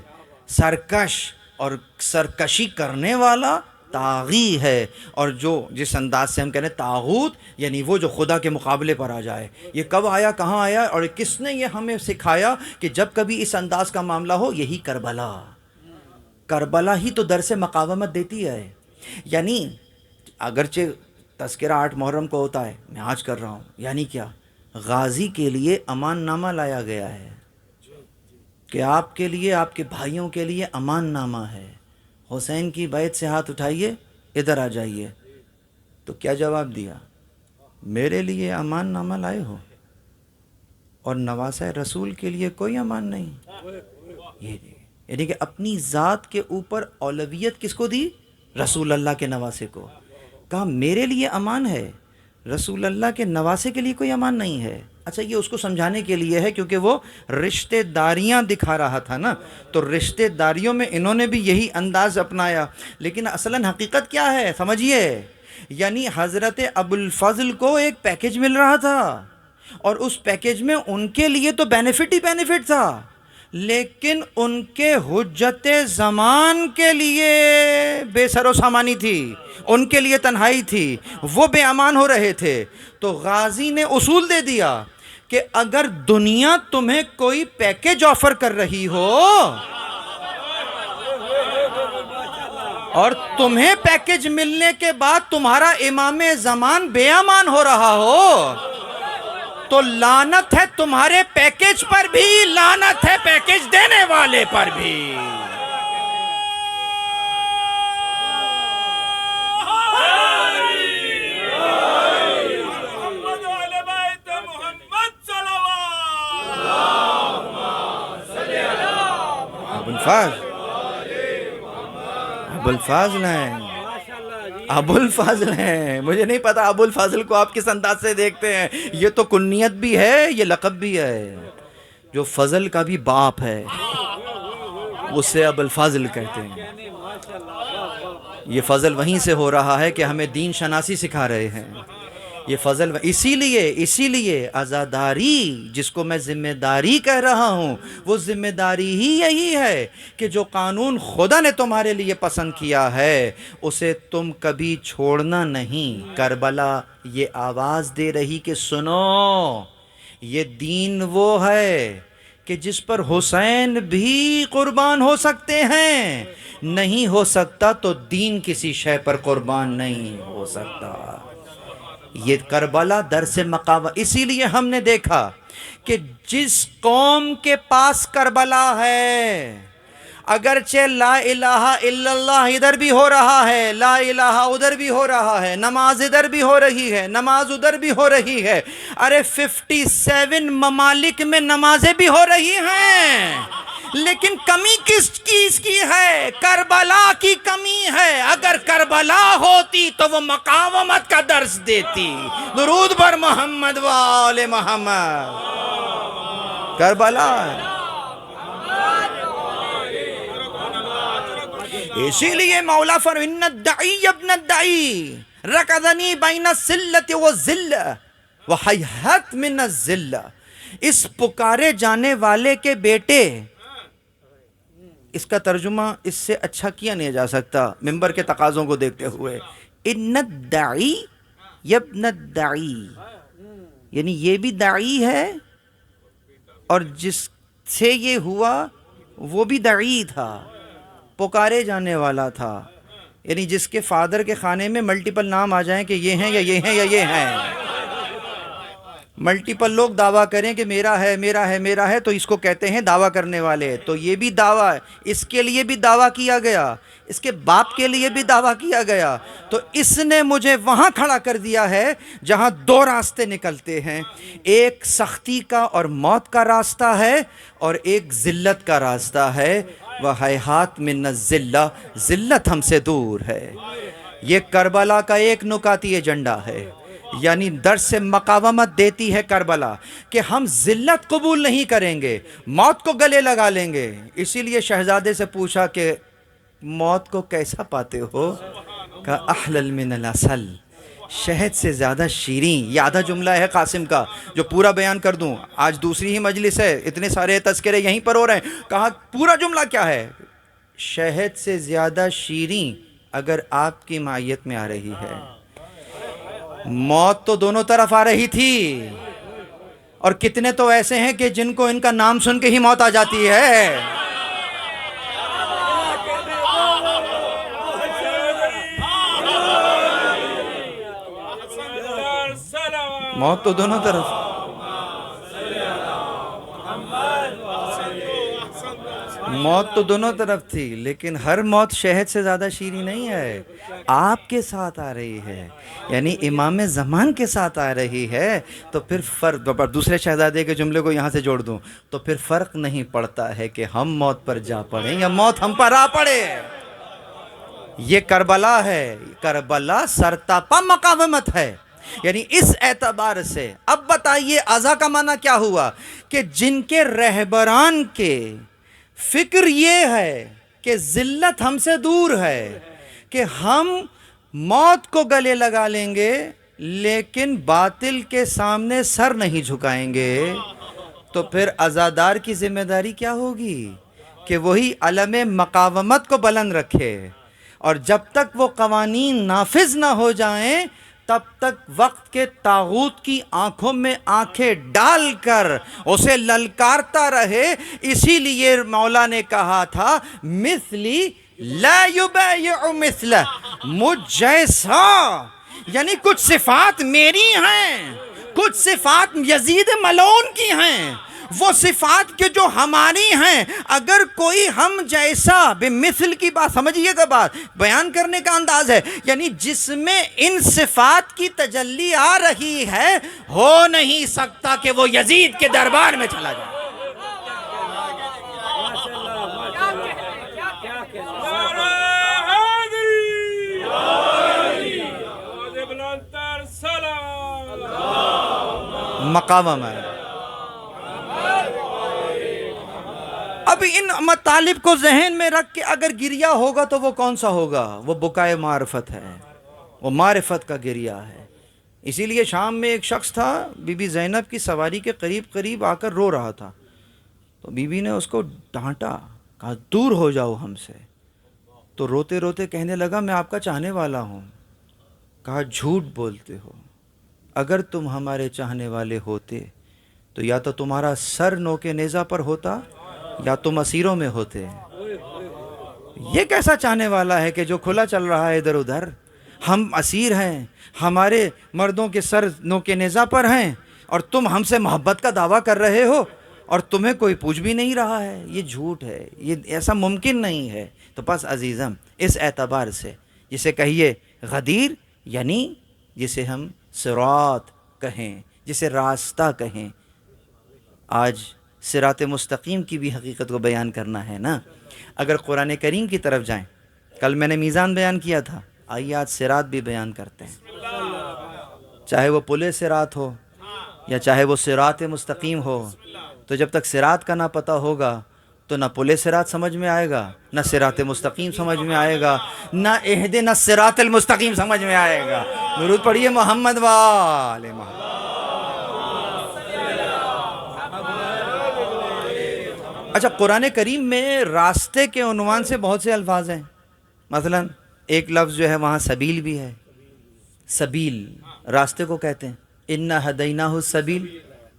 سرکش اور سرکشی کرنے والا طاغی ہے، اور جو جس انداز سے ہم کہہ رہے ہیں طاغوت، یعنی وہ جو خدا کے مقابلے پر آ جائے۔ یہ کب آیا، کہاں آیا، اور کس نے یہ ہمیں سکھایا کہ جب کبھی اس انداز کا معاملہ ہو، یہی کربلا۔ کربلا ہی تو درس مقاومت دیتی ہے۔ یعنی اگرچہ تذکرہ 8 محرم کو ہوتا ہے، میں آج کر رہا ہوں، یعنی کیا؟ غازی کے لیے امان نامہ لایا گیا ہے کہ آپ کے لیے، آپ کے بھائیوں کے لیے امان نامہ ہے، حسین کی بیعت سے ہاتھ اٹھائیے، ادھر آ جائیے۔ تو کیا جواب دیا؟ میرے لیے امان نامہ لائے ہو اور نواسہ رسول کے لیے کوئی امان نہیں۔ یہ یعنی کہ اپنی ذات کے اوپر اولویت کس کو دی؟ رسول اللہ کے نواسے کو۔ کہا میرے لیے امان ہے، رسول اللہ کے نواسے کے لیے کوئی امان نہیں ہے۔ اچھا یہ اس کو سمجھانے کے لیے ہے کیونکہ وہ رشتہ داریاں دکھا رہا تھا نا، تو رشتہ داریوں میں انہوں نے بھی یہی انداز اپنایا، لیکن اصلاً حقیقت کیا ہے سمجھیے، یعنی حضرت ابوالفضل کو ایک پیکیج مل رہا تھا، اور اس پیکیج میں ان کے لیے تو بینیفٹ ہی بینیفٹ تھا، لیکن ان کے حجت زمان کے لیے بے سر و سامانی تھی، ان کے لیے تنہائی تھی، وہ بے امان ہو رہے تھے۔ تو غازی نے اصول دے دیا کہ اگر دنیا تمہیں کوئی پیکیج آفر کر رہی ہو اور تمہیں پیکیج ملنے کے بعد تمہارا امام زمان بے امان ہو رہا ہو تو لعنت ہے تمہارے پیکیج پر بھی، لعنت ہے پیکیج دینے والے پر بھی۔ ابو الفاضل ہیں، ابو الفاضل ہیں۔ مجھے نہیں پتا ابو الفاضل کو آپ کس انداز سے دیکھتے ہیں، یہ تو کنیت بھی ہے، یہ لقب بھی ہے۔ جو فضل کا بھی باپ ہے اسے ابو الفاضل کہتے ہیں۔ یہ فضل وہیں سے ہو رہا ہے کہ ہمیں دین شناسی سکھا رہے ہیں۔ یہ فضل اسی لیے عزاداری جس کو میں ذمہ داری کہہ رہا ہوں، وہ ذمہ داری ہی یہی ہے کہ جو قانون خدا نے تمہارے لیے پسند کیا ہے اسے تم کبھی چھوڑنا نہیں۔ کربلا یہ آواز دے رہی کہ سنو، یہ دین وہ ہے کہ جس پر حسین بھی قربان ہو سکتے ہیں، نہیں ہو سکتا تو دین کسی شے پر قربان نہیں ہو سکتا۔ یہ کربلا درس مقاومت، اسی لیے ہم نے دیکھا کہ جس قوم کے پاس کربلا ہے، اگرچہ لا الہ الا اللہ ادھر بھی ہو رہا ہے، لا الہ ادھر بھی ہو رہا ہے، نماز ادھر بھی ہو رہی ہے، نماز ادھر بھی ہو رہی ہے، ارے 57 ممالک میں نمازیں بھی ہو رہی ہیں، لیکن کمی کس چیز کی ہے؟ کربلا کی کمی ہے۔ اگر کربلا ہوتی تو وہ مقاومت کا درس دیتی۔ درود بر محمد و آل محمد۔ کربلا ہے، اسی لیے مولا ان الدعی ابن الدعی رکضنی بین السلۃ والذلہ وحیحت من الذلہ۔ اس پکارے جانے والے کے بیٹے، اس کا ترجمہ اس سے اچھا کیا نہیں جا سکتا منبر کے تقاضوں کو دیکھتے ہوئے۔ ان الدعی ابن الدعی، یعنی یہ بھی داعی ہے اور جس سے یہ ہوا وہ بھی داعی تھا، پکارے جانے والا تھا، یعنی جس کے فادر کے خانے میں ملٹیپل نام آ جائیں کہ یہ ہیں یا یہ ہیں یا یہ ہیں، ملٹیپل لوگ دعویٰ کریں کہ میرا ہے میرا ہے میرا ہے، تو اس کو کہتے ہیں دعویٰ کرنے والے۔ تو یہ بھی دعویٰ ہے، اس کے لیے بھی دعویٰ کیا گیا، اس کے باپ کے لیے بھی دعویٰ کیا گیا، تو اس نے مجھے وہاں کھڑا کر دیا ہے جہاں دو راستے نکلتے ہیں، ایک سختی کا اور موت کا راستہ ہے اور ایک ذلت کا راستہ ہے۔ وَحَيْحَاتْ مِنَ الذِّلَّةِ، ذلت ہم سے دور ہے۔ یہ کربلا کا ایک نکاتی ایجنڈا ہے، یعنی درس مقاومت دیتی ہے کربلا کہ ہم ذلت قبول نہیں کریں گے، موت کو گلے لگا لیں گے۔ اسی لیے شہزادے سے پوچھا کہ موت کو کیسا پاتے ہو؟ کہا احلل من العسل، شہد سے زیادہ شیریں۔ یہ آدھا جملہ ہے قاسم کا جو پورا بیان کر دوں، آج دوسری ہی مجلس ہے، اتنے سارے تذکرے یہیں پر ہو رہے ہیں۔ کہا پورا جملہ کیا ہے؟ شہد سے زیادہ شیریں اگر آپ کی معیت میں آ رہی ہے۔ موت تو دونوں طرف آ رہی تھی، اور کتنے تو ایسے ہیں کہ جن کو ان کا نام سن کے ہی موت آ جاتی ہے۔ موت تو دونوں طرف، موت تو دونوں طرف تھی، لیکن ہر موت شہد سے زیادہ شیریں نہیں ہے۔ آپ کے ساتھ آ رہی ہے، یعنی امام زمان کے ساتھ آ رہی ہے، تو پھر فرق، دوسرے شہزادے کے جملے کو یہاں سے جوڑ دوں تو پھر فرق نہیں پڑتا ہے کہ ہم موت پر جا پڑیں یا موت ہم پر آ پڑے۔ یہ کربلا ہے، کربلا سرتاپا مقاومت ہے۔ یعنی اس اعتبار سے اب بتائیے عزا کا معنی کیا ہوا؟ کہ جن کے رہبران کے فکر یہ ہے کہ ذلت ہم سے دور ہے، کہ ہم موت کو گلے لگا لیں گے لیکن باطل کے سامنے سر نہیں جھکائیں گے، تو پھر عزادار کی ذمہ داری کیا ہوگی؟ کہ وہی علم مقاومت کو بلند رکھے، اور جب تک وہ قوانین نافذ نہ ہو جائیں تب تک وقت کے طاغوت کی آنکھوں میں آنکھیں ڈال کر اسے للکارتا رہے. اسی لیے مولا نے کہا تھا مثلی لا یبایع مثلہ، مجھ جیسا، یعنی کچھ صفات میری ہیں، کچھ صفات یزید ملعون کی ہیں، وہ صفات کے جو ہماری ہیں، اگر کوئی ہم جیسا، بمثل کی بات سمجھیے گا، بات بیان کرنے کا انداز ہے، یعنی جس میں ان صفات کی تجلی آ رہی ہے، ہو نہیں سکتا کہ وہ یزید کے دربار میں چلا جائے. مقام ہے. اب ان مطالب کو ذہن میں رکھ کے اگر گریہ ہوگا تو وہ کون سا ہوگا؟ وہ بکائے معرفت ہے، وہ معرفت کا گریہ ہے. اسی لیے شام میں ایک شخص تھا، بی بی زینب کی سواری کے قریب قریب آ کر رو رہا تھا. تو بی بی نے اس کو ڈانٹا، کہا دور ہو جاؤ ہم سے. تو روتے روتے کہنے لگا میں آپ کا چاہنے والا ہوں. کہا جھوٹ بولتے ہو، اگر تم ہمارے چاہنے والے ہوتے تو یا تو تمہارا سر نوک نیزہ پر ہوتا یا تم اسیروں میں ہوتے. یہ کیسا چاہنے والا ہے کہ جو کھلا چل رہا ہے ادھر ادھر؟ ہم اسیر ہیں، ہمارے مردوں کے سر نوک نیزہ پر ہیں، اور تم ہم سے محبت کا دعویٰ کر رہے ہو اور تمہیں کوئی پوچھ بھی نہیں رہا ہے. یہ جھوٹ ہے، یہ ایسا ممکن نہیں ہے. تو پس عزیزم اس اعتبار سے جسے کہیے غدیر، یعنی جسے ہم صراط کہیں، جسے راستہ کہیں. آج صراط مستقیم کی بھی حقیقت کو بیان کرنا ہے نا. اگر قرآن کریم کی طرف جائیں، کل میں نے میزان بیان کیا تھا، آئیے آج صراط بھی بیان کرتے ہیں. چاہے وہ پل صراط ہو یا چاہے وہ صراط مستقیم ہو، تو جب تک صراط کا نہ پتہ ہوگا تو نہ پل صراط سمجھ میں آئے گا، نہ صراط مستقیم سمجھ میں آئے گا، نہ اہدنا الصراط المستقیم سمجھ میں آئے گا. درود پڑھیے محمد وآل محمد. اچھا، قرآن کریم میں راستے کے عنوان سے بہت سے الفاظ ہیں. مثلا ایک لفظ جو ہے وہاں سبیل بھی ہے. سبیل راستے کو کہتے ہیں. اِنَّا هَدَيْنَاهُ السَّبِيلَ،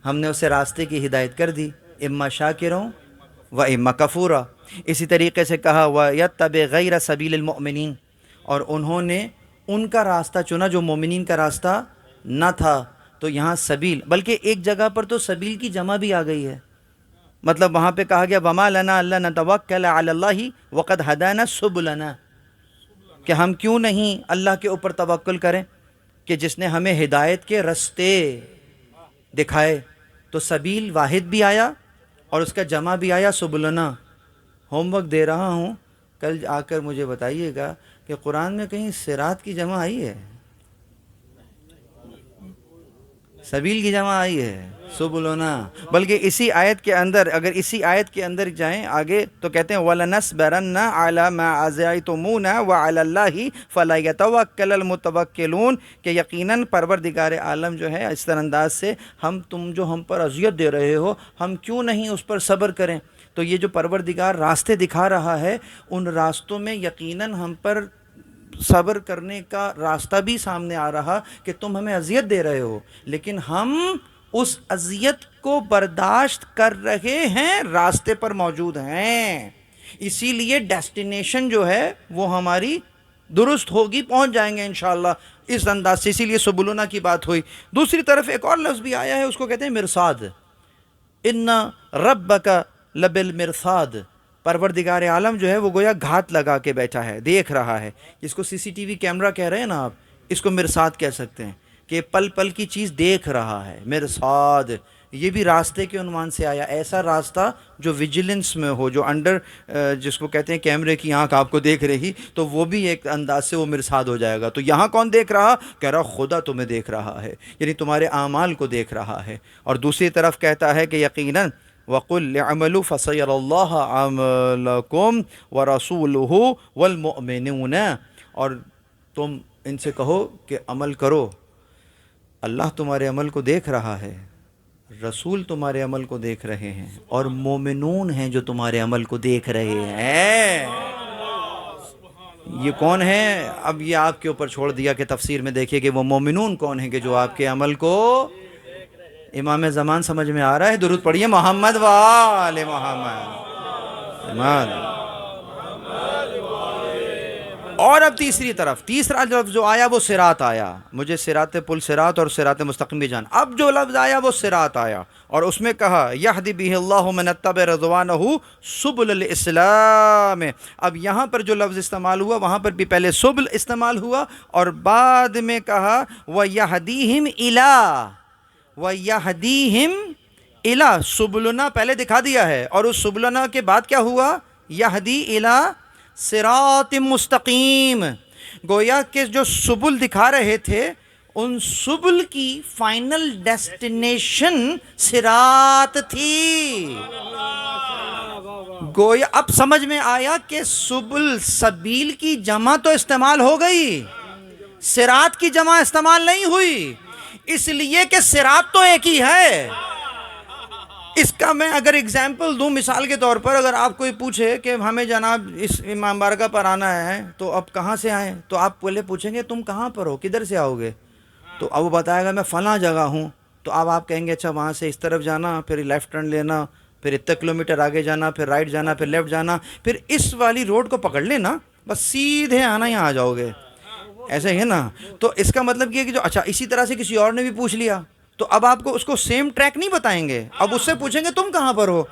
ہم نے اسے راستے کی ہدایت کر دی. اما شاکروں و اما کفورا. اسی طریقے سے کہا وَيَتَّبِعْ غَيْرَ سَبِيلِ الْمُؤْمِنِينَ، اور انہوں نے ان کا راستہ چنا جو مومنین کا راستہ نہ تھا. تو یہاں سبیل، بلکہ ایک جگہ پر تو سبیل کی جمع بھی آ گئی ہے. مطلب وہاں پہ کہا گیا وَمَا لَنَا أَلَّا نَتَوَكَّلَ عَلَى اللَّهِ وَقَدْ هَدَانَا سُبُلَنَا، کہ ہم کیوں نہیں اللہ کے اوپر توکل کریں کہ جس نے ہمیں ہدایت کے رستے دکھائے. تو سبیل واحد بھی آیا اور اس کا جمع بھی آیا سبلنا. ہوم ورک دے رہا ہوں، کل آ کر مجھے بتائیے گا کہ قرآن میں کہیں صراط کی جمع آئی ہے؟ سبیل کی جمع آئی ہے سبلنا. بلکہ اسی آیت کے اندر، اگر اسی آیت کے اندر جائیں آگے تو کہتے ہیں وَلَنَصْبِرَنَّ عَلَى مَا عَزَيْتُمُونَا وَعَلَى اللَّهِ فَلَا يَتَوَكَّلَ الْمُتَوَكِّلُونَ، کہ یقیناً پروردگار عالم جو ہے اس طرح انداز سے تم جو ہم پر اذیت دے رہے ہو، ہم کیوں نہیں اس پر صبر کریں. تو یہ جو پروردگار راستے دکھا رہا ہے، ان راستوں میں یقیناً ہم پر صبر کرنے کا راستہ بھی سامنے آ رہا کہ تم ہمیں اذیت دے رہے ہو، لیکن ہم اس اذیت کو برداشت کر رہے ہیں، راستے پر موجود ہیں. اسی لیے ڈیسٹینیشن جو ہے وہ ہماری درست ہوگی، پہنچ جائیں گے انشاءاللہ اس انداز سے. اسی لیے سبلنا کی بات ہوئی. دوسری طرف ایک اور لفظ بھی آیا ہے، اس کو کہتے ہیں مرصاد. ان ربک لبالمرصاد، پروردگار عالم جو ہے وہ گویا گھات لگا کے بیٹھا ہے، دیکھ رہا ہے. جس کو CCTV کیمرہ کہہ رہے ہیں نا آپ، اس کو مرصاد کہہ سکتے ہیں کہ پل پل کی چیز دیکھ رہا ہے. مرصاد یہ بھی راستے کے عنوان سے آیا، ایسا راستہ جو ویجیلنس میں ہو، جو انڈر جس کو کہتے ہیں کیمرے کی آنکھ آپ کو دیکھ رہی، تو وہ بھی ایک انداز سے وہ مرصاد ہو جائے گا. تو یہاں کون دیکھ رہا؟ کہہ رہا خدا تمہیں دیکھ رہا ہے، یعنی تمہارے اعمال کو دیکھ رہا ہے. اور دوسری طرف کہتا ہے کہ یقیناً وَقُلْ اعْمَلُوا فَسَيَرَى اللَّهُ عَمَلَكُمْ وَرَسُولُهُ وَالْمُؤْمِنُونَ، اور تم ان سے کہو کہ عمل کرو، اللہ تمہارے عمل کو دیکھ رہا ہے، رسول تمہارے عمل کو دیکھ رہے ہیں، اور مومنون ہیں جو تمہارے عمل کو دیکھ رہے ہیں. یہ کون ہے؟ اب یہ آپ کے اوپر چھوڑ دیا کہ تفسیر میں دیکھیے کہ وہ مومنون کون ہیں کہ جو آپ کے عمل کو امام زمان سمجھ میں آ رہا ہے. درود پڑھیے محمد و آل محمد. اور اب تیسری طرف، تیسرا لفظ جو آیا وہ صراط آیا. مجھے صراط پل صراط اور صراط مستقیم بھی جان. اب جو لفظ آیا وہ صراط آیا، اور اس میں کہا یہدی بہ اللہ من اتبع رضوانہ سبل الاسلام. اب یہاں پر جو لفظ استعمال ہوا وہاں پر بھی پہلے سبل استعمال ہوا، اور بعد میں کہا وَيَهْدِيهِمْ إِلَىٰ وَيَهْدِيهِمْ إِلَىٰ. سبلنا پہلے دکھا دیا ہے، اور اس سبلنا کے بعد کیا ہوا؟ یہدی إِلَىٰ صراط مستقیم. گویا کہ جو سبل دکھا رہے تھے ان سبل کی فائنل ڈیسٹینیشن صراط تھی. گویا اب سمجھ میں آیا کہ سبل سبیل کی جمع تو استعمال ہو گئی، صراط کی جمع استعمال نہیں ہوئی، اس لیے کہ صراط تو ایک ہی ہے. اس کا میں اگر اگزامپل دوں مثال کے طور پر، اگر آپ کوئی پوچھے کہ ہمیں جناب اس امام بارگاہ پر آنا ہے تو اب کہاں سے آئیں، تو آپ پہلے پوچھیں گے تم کہاں پر ہو، کدھر سے آؤ گے؟ تو اب وہ بتائے گا میں فلاں جگہ ہوں. تو اب آپ کہیں گے اچھا وہاں سے اس طرف جانا، پھر لیفٹ ٹرن لینا، پھر اتنے کلومیٹر آگے جانا، پھر رائٹ جانا، پھر لیفٹ جانا، پھر اس والی روڈ کو پکڑ لینا، بس سیدھے آنا یہاں آ جاؤ گے. ایسے ہی ہے نا؟ تو اس کا مطلب یہ کہ جو اچھا اسی طرح سے کسی اور نے بھی پوچھ لیا تو اب آپ کو اس کو سیم ٹریک نہیں بتائیں گے. اب اس سے پوچھیں گے تم کہاں پر ہو،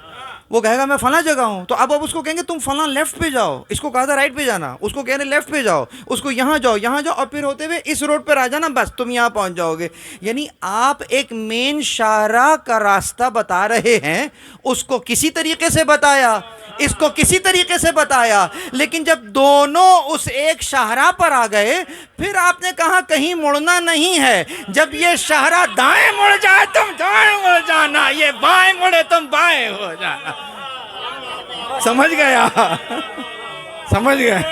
وہ کہے گا میں فلاں جگہ ہوں. تو اب اس کو کہیں گے تم فلاں لیفٹ پہ جاؤ، اس کو کہا تھا رائٹ پہ جانا، اس کو کہہ رہے لیفٹ پہ جاؤ، اس کو یہاں جاؤ یہاں جاؤ، اور پھر ہوتے ہوئے اس روڈ پر آ جانا، بس تم یہاں پہنچ جاؤ گے. یعنی آپ ایک مین شاہراہ کا راستہ بتا رہے ہیں، اس کو کسی طریقے سے بتایا، اس کو کسی طریقے سے بتایا، لیکن جب دونوں اس ایک شاہراہ پر آ گئے پھر آپ نے کہا کہیں مڑنا نہیں ہے. جب یہ شاہراہ دائیں مڑ جائے تم دائیں مڑ جانا، یہ بائیں مڑے تم بائیں ہو جانا. سمجھ گیا؟ سمجھ گئے؟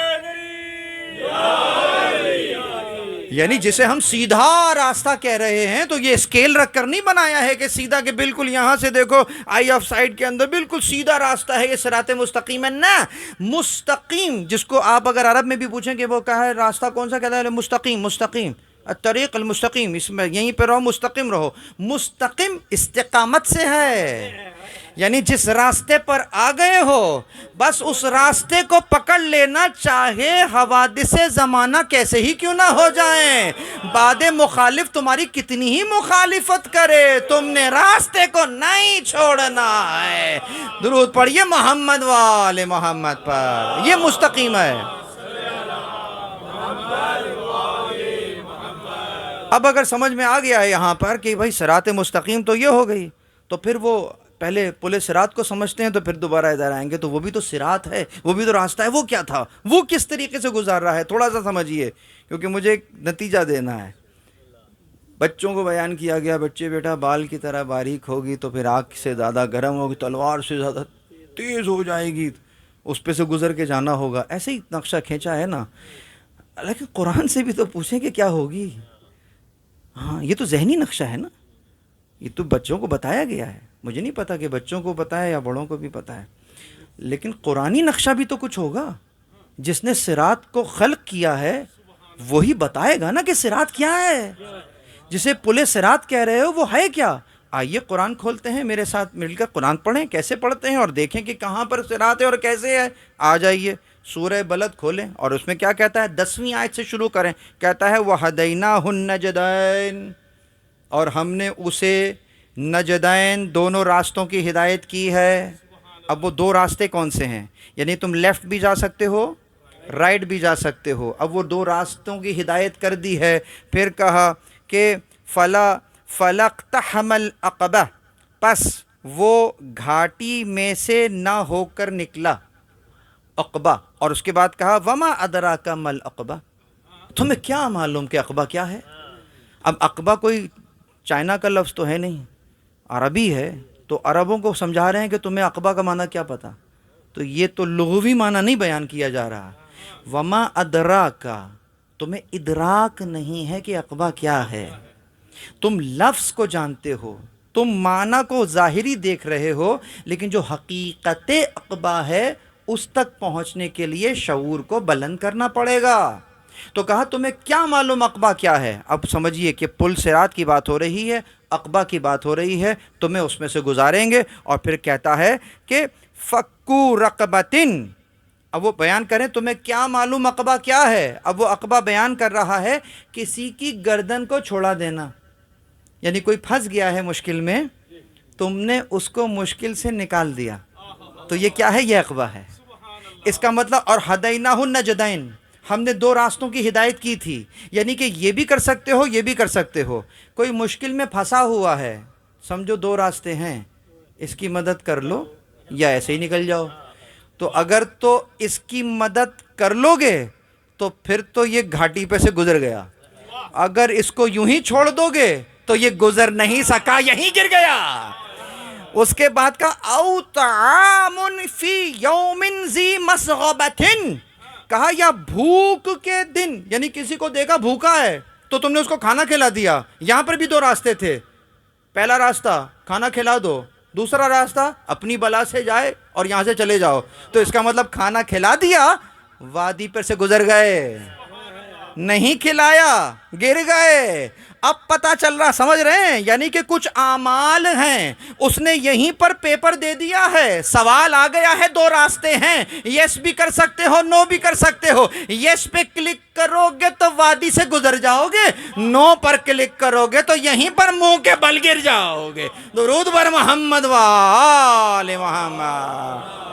یعنی جسے ہم سیدھا راستہ کہہ رہے ہیں تو یہ اسکیل رکھ کر نہیں بنایا ہے کہ سیدھا کہ بالکل یہاں سے دیکھو آئی آف سائٹ کے اندر بالکل سیدھا راستہ ہے، یہ صراط مستقیم ہے. نہ، مستقیم جس کو آپ اگر عرب میں بھی پوچھیں کہ وہ کہا ہے راستہ کون سا، کہتا ہے مستقیم. مستقیم الطریق المستقیم، اس میں یہیں پہ رہو، مستقیم رہو. مستقیم استقامت سے ہے، یعنی جس راستے پر آ گئے ہو بس اس راستے کو پکڑ لینا، چاہے حوادث زمانہ کیسے ہی کیوں نہ ہو جائیں، بعد مخالف تمہاری کتنی ہی مخالفت کرے، تم نے راستے کو نہیں چھوڑنا ہے. درود پڑھیے محمد و آل محمد پر. یہ مستقیم ہے. اب اگر سمجھ میں آ گیا ہے یہاں پر کہ بھائی صراط مستقیم تو یہ ہو گئی، تو پھر وہ پہلے پل صراط کو سمجھتے ہیں تو پھر دوبارہ ادھر آئیں گے تو وہ بھی تو صراط ہے، وہ بھی تو راستہ ہے. وہ کیا تھا، وہ کس طریقے سے گزار رہا ہے، تھوڑا سا سمجھیے کیونکہ مجھے ایک نتیجہ دینا ہے. بچوں کو بیان کیا گیا بچے بیٹا بال کی طرح باریک ہوگی تو پھر آگ سے زیادہ گرم ہوگی، تلوار سے زیادہ تیز ہو جائے گی، اس پہ سے گزر کے جانا ہوگا. ایسے ہی نقشہ کھینچا ہے نا. لیکن قرآن سے بھی تو پوچھیں کہ کیا ہوگی. ہاں یہ تو ذہنی نقشہ ہے نا، یہ تو بچوں کو بتایا گیا ہے. مجھے نہیں پتا کہ بچوں کو پتا ہے یا بڑوں کو بھی پتا ہے، لیکن قرآنی نقشہ بھی تو کچھ ہوگا. جس نے صراط کو خلق کیا ہے وہی بتائے گا نا کہ صراط کیا ہے. جسے پل صراط کہہ رہے ہو وہ ہے کیا. آئیے قرآن کھولتے ہیں، میرے ساتھ مل کر قرآن پڑھیں. کیسے پڑھتے ہیں اور دیکھیں کہ کہاں پر صراط ہے اور کیسے ہے. آ جائیے سورہ بلد کھولیں اور اس میں کیا کہتا ہے، 10ویں آیت سے شروع کریں. کہتا ہے وَهَدَيْنَاهُ النَّجْدَيْنِ، اور ہم نے اسے نجدین دونوں راستوں کی ہدایت کی ہے. اب وہ دو راستے کون سے ہیں، یعنی تم لیفٹ بھی جا سکتے ہو رائٹ بھی جا سکتے ہو. اب وہ دو راستوں کی ہدایت کر دی ہے. پھر کہا کہ فَلَقْتَحَمَ الْعَقَبَةَ، پس وہ گھاٹی میں سے نہ ہو کر نکلا عقبہ. اور اس کے بعد کہا وَمَا أَدْرَاكَ مَا الْعَقْبَةُ، تمہیں کیا معلوم کہ عقبہ کیا ہے. اب عقبہ کوئی چائنا کا لفظ تو ہے نہیں، عربی ہے. تو عربوں کو سمجھا رہے ہیں کہ تمہیں عقبہ کا معنی کیا پتا. تو یہ تو لغوی معنی نہیں بیان کیا جا رہا. وما ادراکا، تمہیں ادراک نہیں ہے کہ عقبہ کیا ہے. تم لفظ کو جانتے ہو، تم معنی کو ظاہری دیکھ رہے ہو، لیکن جو حقیقت عقبہ ہے اس تک پہنچنے کے لیے شعور کو بلند کرنا پڑے گا۔ تو کہا تمہیں کیا معلوم عقبہ کیا ہے؟ اب سمجھیے کہ پل صراط کی بات ہو رہی ہے، عقبہ کی بات ہو رہی ہے، تمہیں اس میں سے گزاریں گے۔ اور پھر کہتا ہے کہ فکو رقبتن، اب وہ بیان کریں تمہیں کیا معلوم عقبہ کیا ہے۔ اب وہ عقبہ بیان کر رہا ہے کسی کی گردن کو چھوڑا دینا، یعنی کوئی پھنس گیا ہے مشکل میں، تم نے اس کو مشکل سے نکال دیا، تو یہ کیا ہے؟ یہ عقبہ ہے۔ اس کا مطلب اور ہدیناہ النجدین، ہم نے دو راستوں کی ہدایت کی تھی، یعنی کہ یہ بھی کر سکتے ہو، یہ بھی کر سکتے ہو۔ کوئی مشکل میں پھنسا ہوا ہے، سمجھو دو راستے ہیں، اس کی مدد کر لو یا ایسے ہی نکل جاؤ۔ تو اگر تو اس کی مدد کر لو گے تو پھر تو یہ گھاٹی پہ سے گزر گیا، اگر اس کو یوں ہی چھوڑ دو گے تو یہ گزر نہیں سکا، یہیں گر گیا۔ اس کے بعد کا او طعام فی یوم ذی مسغبۃ، کہا یا بھوک کے دن، یعنی کسی کو دیکھا بھوکا ہے تو تم نے اس کو کھانا کھلا دیا۔ یہاں پر بھی دو راستے تھے، پہلا راستہ کھانا کھلا دو، دوسرا راستہ اپنی بلا سے جائے اور یہاں سے چلے جاؤ۔ تو اس کا مطلب کھانا کھلا دیا، وادی پر سے گزر گئے، نہیں کھلایا گر گئے۔ اب پتہ چل رہا، سمجھ رہے ہیں؟ یعنی کہ کچھ اعمال ہیں، اس نے یہیں پر پیپر دے دیا ہے، سوال آ گیا ہے، دو راستے ہیں، یس بھی کر سکتے ہو، نو بھی کر سکتے ہو۔ یس پہ کلک کرو گے تو وادی سے گزر جاؤ گے، نو پر کلک کرو گے تو یہیں پر منہ کے بل گر جاؤ گے۔ درود بر محمد و آل محمد۔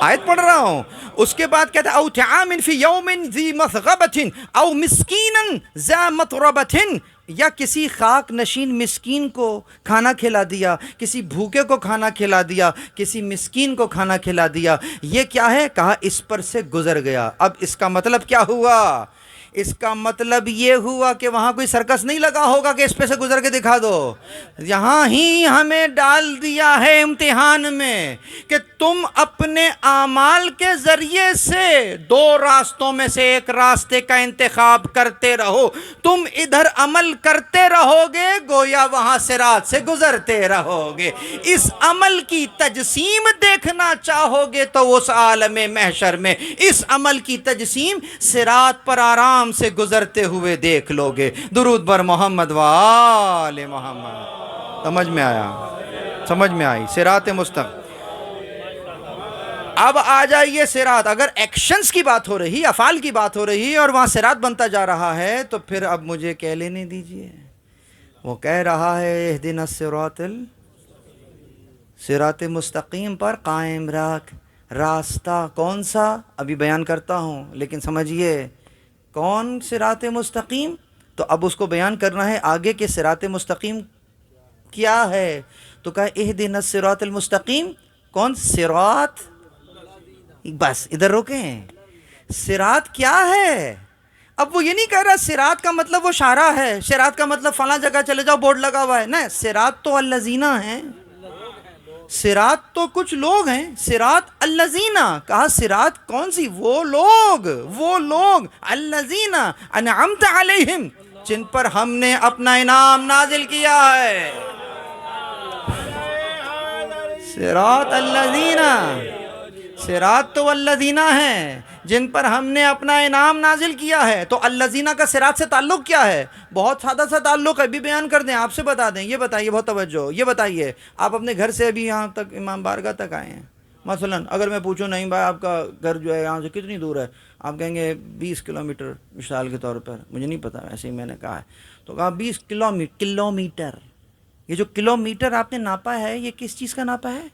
آیت پڑھ رہا ہوں، اس کے بعد کہتا ہے او طعام فی یوم ذی مسغبۃ او مسکینا ذا متربۃ، یا کسی خاک نشین مسکین کو کھانا کھلا دیا، کسی بھوکے کو کھانا کھلا دیا، کسی مسکین کو کھانا کھلا دیا۔ یہ کیا ہے؟ کہا اس پر سے گزر گیا۔ اب اس کا مطلب کیا ہوا؟ اس کا مطلب یہ ہوا کہ وہاں کوئی سرکس نہیں لگا ہوگا کہ اس پہ سے گزر کے دکھا دو، یہاں ہی ہمیں ڈال دیا ہے امتحان میں کہ تم اپنے اعمال کے ذریعے سے دو راستوں میں سے ایک راستے کا انتخاب کرتے رہو۔ تم ادھر عمل کرتے رہو گے، گویا وہاں صراط سے گزرتے رہو گے۔ اس عمل کی تجسیم دیکھنا چاہو گے تو اس عالم محشر میں اس عمل کی تجسیم صراط پر آرام سے گزرتے ہوئے دیکھ لو گے۔ درود بر محمد و آل محمد۔ سمجھ میں آیا؟ سمجھ میں آئی؟ صراط مستقیم۔ اب آ جائیے صراط، اگر ایکشنز کی بات ہو رہی، افعال کی بات ہو رہی اور وہاں صراط بنتا جا رہا ہے تو پھر اب مجھے کہہ لینے دیجئے۔ وہ کہہ رہا ہے اہدنا الصراط صراط مستقیم پر قائم رکھ۔ راستہ کون سا؟ ابھی بیان کرتا ہوں، لیکن سمجھیے کون صراط مستقیم؟ تو اب اس کو بیان کرنا ہے آگے کہ صراط مستقیم کیا ہے۔ تو کہا اہدنا الصراط المستقیم، کون صراط؟ بس ادھر روکیں، صراط کیا ہے؟ اب وہ یہ نہیں کہہ رہا صراط کا مطلب وہ شاہراہ ہے، صراط کا مطلب فلاں جگہ چلے جاؤ بورڈ لگا ہوا ہے، نہیں، صراط تو الذین ہیں، صراط تو کچھ لوگ ہیں، صراط الذین، کہا صراط کون سی؟ وہ لوگ الذین انعمت علیہم، جن پر ہم نے اپنا انعام نازل کیا ہے۔ صراط الذین، صراط تو الذین ہیں جن پر ہم نے اپنا انعام نازل کیا ہے۔ تو الذین کا صراط سے تعلق کیا ہے؟ بہت سادہ سا تعلق ہے، بھی بیان کر دیں، آپ سے بتا دیں۔ یہ بتائیے، بہت توجہ، یہ بتائیے آپ اپنے گھر سے ابھی یہاں تک امام بارگاہ تک آئے ہیں، مثلا اگر میں پوچھوں نہیں بھائی آپ کا گھر جو ہے یہاں سے کتنی دور ہے، آپ کہیں گے 20 کلومیٹر مثال کے طور پر، مجھے نہیں پتا، ایسے ہی میں نے کہا ہے، تو کہا 20 کلومیٹر۔ یہ جو کلومیٹر آپ نے ناپا ہے یہ کس چیز کا ناپا ہے؟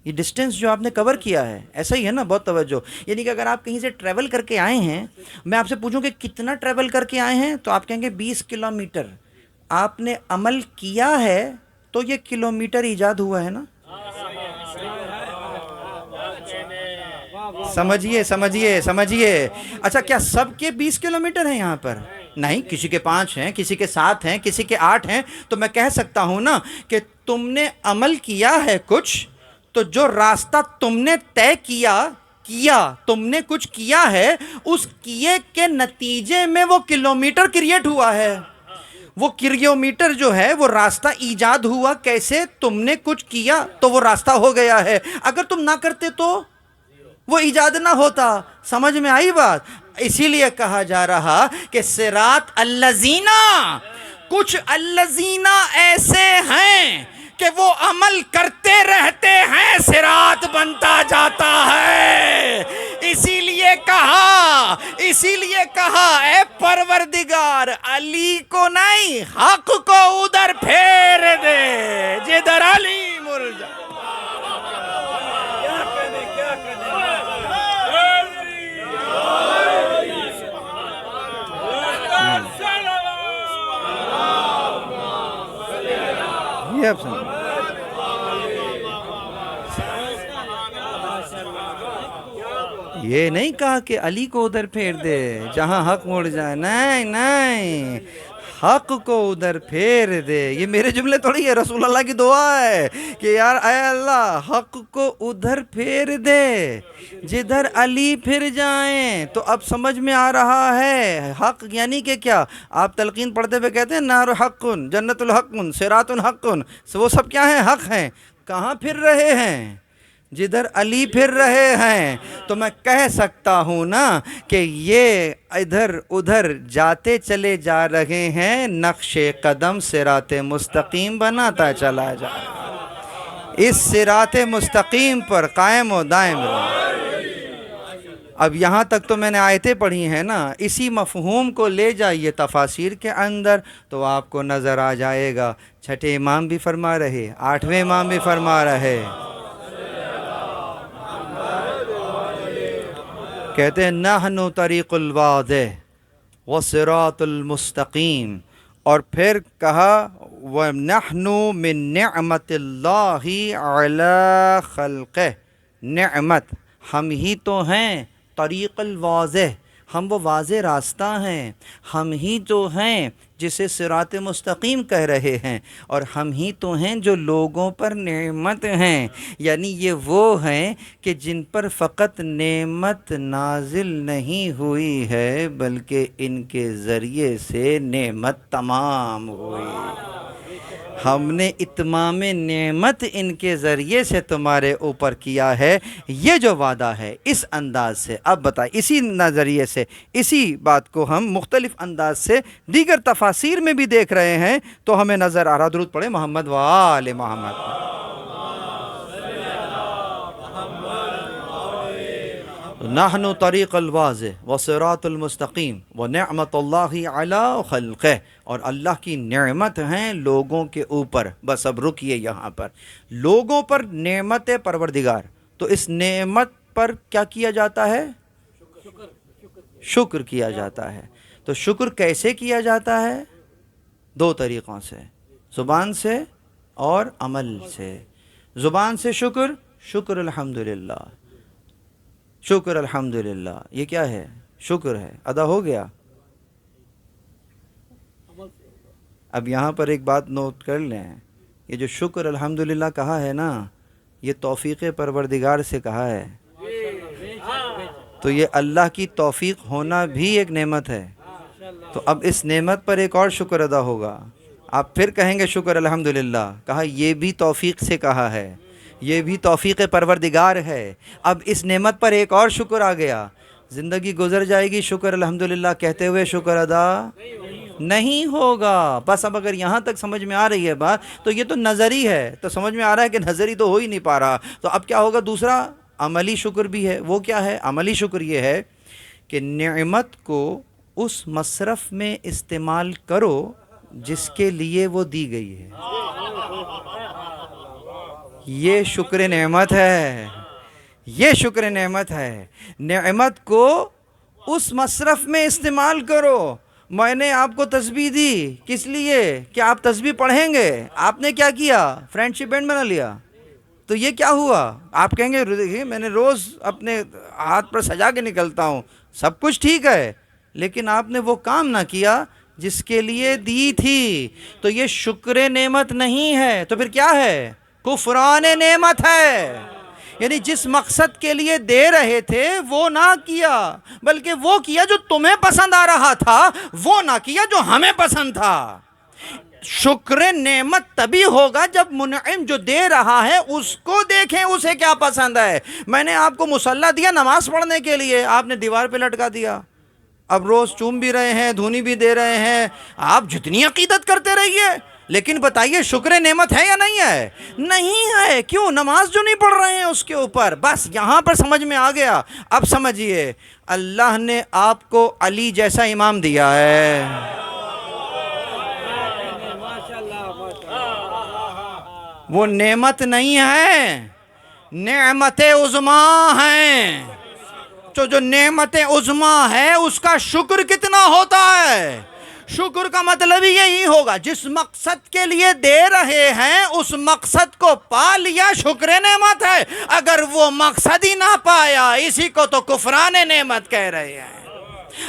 یہ ڈسٹینس جو آپ نے کور کیا ہے، ایسا ہی ہے نا، بہت توجہ۔ یعنی کہ اگر آپ کہیں سے ٹریول کر کے آئے ہیں، میں آپ سے پوچھوں کہ کتنا ٹریول کر کے آئے ہیں، تو آپ کہیں گے 20 کلومیٹر۔ آپ نے عمل کیا ہے تو یہ کلومیٹر ایجاد ہوا ہے نا۔ سمجھیے۔ اچھا کیا سب کے 20 کلومیٹر ہیں یہاں پر؟ نہیں، کسی کے 5 ہیں، کسی کے 7 ہیں، کسی کے 8 ہیں۔ تو میں کہہ سکتا ہوں نا کہ تم نے عمل کیا ہے کچھ، تو جو راستہ تم نے طے کیا تم نے کچھ کیا ہے، اس کیے کے نتیجے میں وہ کلومیٹر کریٹ ہوا ہے۔ وہ کلومیٹر جو ہے وہ راستہ ایجاد ہوا کیسے؟ تم نے کچھ کیا تو وہ راستہ ہو گیا ہے، اگر تم نہ کرتے تو وہ ایجاد نہ ہوتا۔ سمجھ میں آئی بات؟ اسی لیے کہا جا رہا کہ صراط الذین، کچھ الذین ایسے ہیں کہ وہ عمل کرتے رہتے ہیں، صراط بنتا جاتا ہے۔ اسی لیے کہا اے پروردگار، علی کو نہیں حق کو ادھر پھیر دے جدھر علی مرجع۔ کیا کہنے، کیا کہنے، یہ آپ سنیں، یہ نہیں کہا کہ علی کو ادھر پھیر دے جہاں حق مڑ جائے، نہیں نہیں، حق کو ادھر پھیر دے۔ یہ میرے جملے تھوڑی ہے، رسول اللہ کی دعا ہے کہ یار اے اللہ حق کو ادھر پھیر دے جدھر علی پھر جائیں۔ تو اب سمجھ میں آ رہا ہے حق یعنی کہ کیا؟ آپ تلقین پڑھتے ہوئے کہتے ہیں نار حق، جنت الحق، صراط حق، وہ سب کیا ہیں؟ حق ہیں۔ کہاں پھر رہے ہیں؟ جدھر علی پھر رہے ہیں۔ تو میں کہہ سکتا ہوں نا کہ یہ ادھر ادھر جاتے چلے جا رہے ہیں، نقش قدم صراط مستقیم بناتا چلا جا رہا ہے۔ اس صراط مستقیم پر قائم و دائم رہو۔ اب یہاں تک تو میں نے آیتیں پڑھی ہیں نا، اسی مفہوم کو لے جائیے تفاسیر کے اندر تو آپ کو نظر آ جائے گا۔ چھٹے امام بھی فرما رہے، آٹھویں امام بھی فرما رہے، کہتے ہیں نحن طریق الواضح وصراط المستقیم، اور پھر کہا وَنَحْنُ مِن نِعْمَةِ اللَّهِ عَلَى خَلْقِهِ، نعمت ہم ہی تو ہیں، طریق الواضح ہم وہ واضح راستہ ہیں، ہم ہی تو ہیں جسے صراط مستقیم کہہ رہے ہیں، اور ہم ہی تو ہیں جو لوگوں پر نعمت ہیں، یعنی یہ وہ ہیں کہ جن پر فقط نعمت نازل نہیں ہوئی ہے بلکہ ان کے ذریعے سے نعمت تمام ہوئی۔ ہم نے اتمام نعمت ان کے ذریعے سے تمہارے اوپر کیا ہے، یہ جو وعدہ ہے اس انداز سے۔ اب بتائیں اسی نظریے سے اسی بات کو ہم مختلف انداز سے دیگر تفاسیر میں بھی دیکھ رہے ہیں تو ہمیں نظر آ رہا۔ درود پڑھیں محمد و آل محمد۔ نحن طریق الواضح وصراط المستقیم ونعمت اللہ علی خلقہ، اور اللہ کی نعمت ہیں لوگوں کے اوپر۔ بس اب رکیے یہاں پر، لوگوں پر نعمت پروردگار، تو اس نعمت پر کیا کیا جاتا ہے؟ شکر کیا جاتا ہے۔ تو شکر کیسے کیا جاتا ہے؟ دو طریقوں سے، زبان سے اور عمل سے۔ زبان سے شکر، شکر الحمدللہ، شکر الحمدللہ، یہ کیا ہے؟ شکر ہے، ادا ہو گیا۔ اب یہاں پر ایک بات نوٹ کر لیں، یہ جو شکر الحمدللہ کہا ہے نا، یہ توفیق پروردگار سے کہا ہے، تو یہ اللہ کی توفیق ہونا بھی ایک نعمت ہے۔ تو اب اس نعمت پر ایک اور شکر ادا ہوگا۔ آپ پھر کہیں گے شکر الحمدللہ، کہا یہ بھی توفیق سے کہا ہے، یہ بھی توفیق پروردگار ہے۔ اب اس نعمت پر ایک اور شکر آ گیا۔ زندگی گزر جائے گی شکر الحمدللہ کہتے ہوئے، شکر ادا نہیں ہوگا۔ بس اب اگر یہاں تک سمجھ میں آ رہی ہے بات، تو یہ تو نظری ہے، تو سمجھ میں آ رہا ہے کہ نظری تو ہو ہی نہیں پا رہا۔ تو اب کیا ہوگا؟ دوسرا عملی شکر بھی ہے۔ وہ کیا ہے؟ عملی شکر یہ ہے کہ نعمت کو اس مصرف میں استعمال کرو جس کے لیے وہ دی گئی ہے۔ یہ شکر نعمت ہے، یہ شکر نعمت ہے۔ نعمت کو اس مصرف میں استعمال کرو۔ میں نے آپ کو تسبیح دی کس لیے؟ کہ آپ تسبیح پڑھیں گے۔ آپ نے کیا کیا؟ فرینڈ شپ بینڈ بنا لیا۔ تو یہ کیا ہوا؟ آپ کہیں گے دیکھیے میں نے روز اپنے ہاتھ پر سجا کے نکلتا ہوں، سب کچھ ٹھیک ہے، لیکن آپ نے وہ کام نہ کیا جس کے لیے دی تھی، تو یہ شکر نعمت نہیں ہے، تو پھر کیا ہے؟ کفران نعمت ہے۔ یعنی جس مقصد کے لیے دے رہے تھے وہ نہ کیا، بلکہ وہ کیا جو تمہیں پسند آ رہا تھا، وہ نہ کیا جو ہمیں پسند تھا۔ شکر نعمت تبھی ہوگا جب منعم جو دے رہا ہے اس کو دیکھیں اسے کیا پسند ہے۔ میں نے آپ کو مصلی دیا نماز پڑھنے کے لیے، آپ نے دیوار پہ لٹکا دیا، اب روز چوم بھی رہے ہیں، دھونی بھی دے رہے ہیں، آپ جتنی عقیدت کرتے رہیے، لیکن بتائیے شکر نعمت ہے یا نہیں ہے؟ نہیں ہے۔ کیوں؟ نماز جو نہیں پڑھ رہے ہیں اس کے اوپر۔ بس یہاں پر سمجھ میں آ گیا۔ اب سمجھیے، اللہ نے آپ کو علی جیسا امام دیا ہے، وہ نعمت نہیں ہے، نعمت عظمیٰ ہیں۔ جو نعمت عظمیٰ ہے اس کا شکر کتنا ہوتا ہے؟ شکر کا مطلب یہی ہوگا جس مقصد کے لیے دے رہے ہیں اس مقصد کو پا لیا، شکر نعمت ہے۔ اگر وہ مقصد ہی نہ پایا، اسی کو تو کفران نعمت کہہ رہے ہیں۔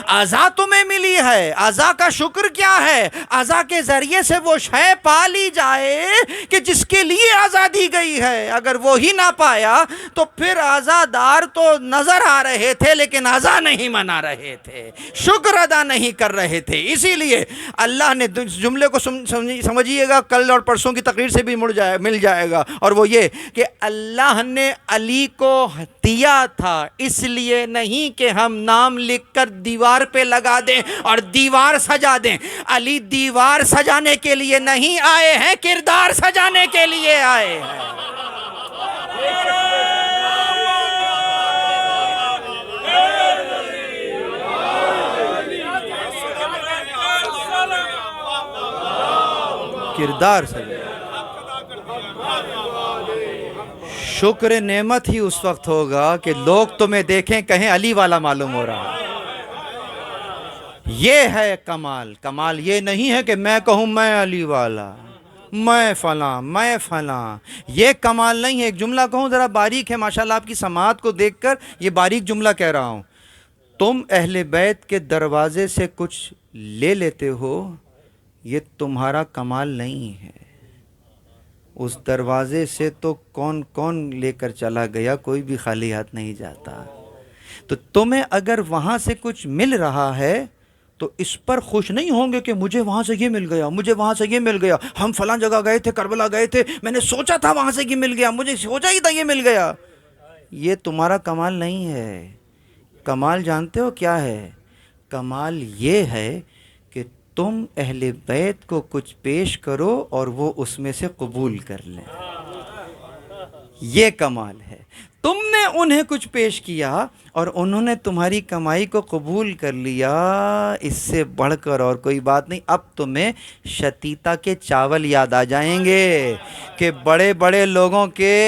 عزا تمہیں ملی ہے، عزا کا شکر کیا ہے؟ عزا کے ذریعے سے وہ شے پا لی جائے کہ جس کے لیے عزا دی گئی ہے۔ اگر وہی نہ پایا تو پھر عزادار تو نظر آ رہے تھے لیکن عزا نہیں منا رہے تھے، شکر ادا نہیں کر رہے تھے۔ اسی لیے اللہ نے جملے کو سمجھیے گا، کل اور پرسوں کی تقریر سے بھی مل جائے گا، اور وہ یہ کہ اللہ نے علی کو دیا تھا اس لیے نہیں کہ ہم نام لکھ کر دیوار پہ لگا دیں اور دیوار سجا دیں۔ علی دیوار سجانے کے لیے نہیں آئے ہیں، کردار سجانے کے لیے آئے ہیں۔ کردار سجانے۔ شکر نعمت ہی اس وقت ہوگا کہ لوگ تمہیں دیکھیں کہیں علی والا معلوم ہو رہا ہے۔ یہ ہے کمال۔ کمال یہ نہیں ہے کہ میں کہوں میں علی والا، میں فلاں، میں فلاں، یہ کمال نہیں ہے۔ ایک جملہ کہوں ذرا باریک ہے، ماشاءاللہ آپ کی سماعت کو دیکھ کر یہ باریک جملہ کہہ رہا ہوں۔ تم اہل بیت کے دروازے سے کچھ لے لیتے ہو، یہ تمہارا کمال نہیں ہے۔ اس دروازے سے تو کون کون لے کر چلا گیا، کوئی بھی خالی ہاتھ نہیں جاتا۔ تو تمہیں اگر وہاں سے کچھ مل رہا ہے تو اس پر خوش نہیں ہوں گے کہ مجھے وہاں سے یہ مل گیا، مجھے وہاں سے یہ مل گیا، ہم فلاں جگہ گئے تھے، کربلا گئے تھے، میں نے سوچا تھا وہاں سے یہ مل گیا، مجھے سوچا ہی تھا یہ مل گیا۔ یہ تمہارا کمال نہیں ہے۔ کمال جانتے ہو کیا ہے؟ کمال یہ ہے کہ تم اہل بیت کو کچھ پیش کرو اور وہ اس میں سے قبول کر لیں، یہ کمال ہے۔ تم نے انہیں کچھ پیش کیا اور انہوں نے تمہاری کمائی کو قبول کر لیا، اس سے بڑھ کر اور کوئی بات نہیں۔ اب تمہیں شتیتا کے چاول یاد آ جائیں گے کہ بڑے بڑے لوگوں کے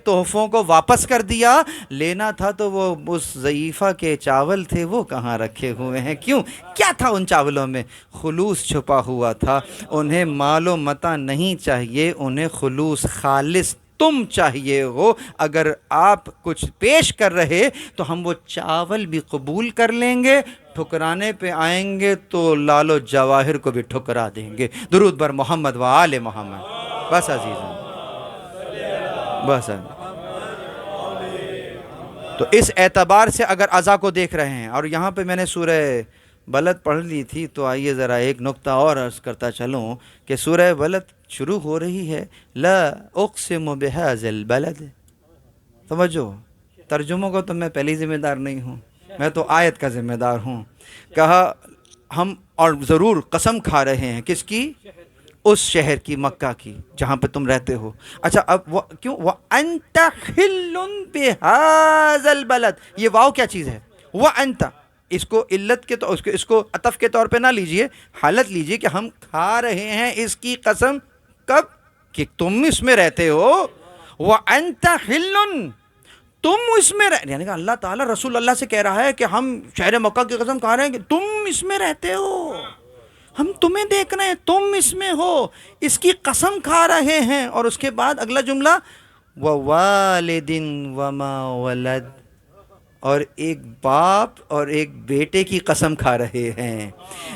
تحفوں کو واپس کر دیا، لینا تھا تو وہ اس ضعیفہ کے چاول تھے، وہ کہاں رکھے ہوئے ہیں؟ کیوں؟ کیا تھا ان چاولوں میں؟ خلوص چھپا ہوا تھا۔ انہیں مال و متاع نہیں چاہیے، انہیں خلوص، خالص تم چاہیے ہو۔ اگر آپ کچھ پیش کر رہے تو ہم وہ چاول بھی قبول کر لیں گے، ٹھکرانے پہ آئیں گے تو لال و جواہر کو بھی ٹھکرا دیں گے۔ درود بر محمد و آل محمد۔ بس عزیزاں، بس عزیزاں۔ تو اس اعتبار سے اگر عزا کو دیکھ رہے ہیں، اور یہاں پہ میں نے سورہ بلد پڑھ لی تھی، تو آئیے ذرا ایک نقطہ اور عرض کرتا چلوں کہ سورہ بلد شروع ہو رہی ہے لا اقسم بہذا البلد۔ سمجھو، ترجموں کو تو میں پہلی ذمہ دار نہیں ہوں، میں تو آیت کا ذمہ دار ہوں۔ کہا ہم اور ضرور قسم کھا رہے ہیں، کس کی؟ اس شہر کی، مکہ کی، جہاں پہ تم رہتے ہو۔ اچھا اب کیوں وَأَنْتَ حِلٌّ بِهَذَا الْبَلَدِ، یہ واو کیا چیز ہے؟ وَأَنْتَ، اس کو علت کے تو اس کو عطف کے طور پہ نہ لیجئے، حالت لیجئے کہ ہم کھا رہے ہیں اس کی قسم۔ کب؟ کہ تم اس میں رہتے ہو۔ وَأَنْتَ حِلٌّ، تم اس میں یعنی کہ اللہ تعالیٰ رسول اللہ سے کہہ رہا ہے کہ ہم شہر مکہ کی قسم کھا رہے ہیں کہ تم اس میں رہتے ہو، ہم تمہیں دیکھ رہے ہیں، تم اس میں ہو، اس کی قسم کھا رہے ہیں۔ اور اس کے بعد اگلا جملہ وَوَالِدٍ وَمَا وَلَدٍ، اور ایک باپ اور ایک بیٹے کی قسم کھا رہے ہیں۔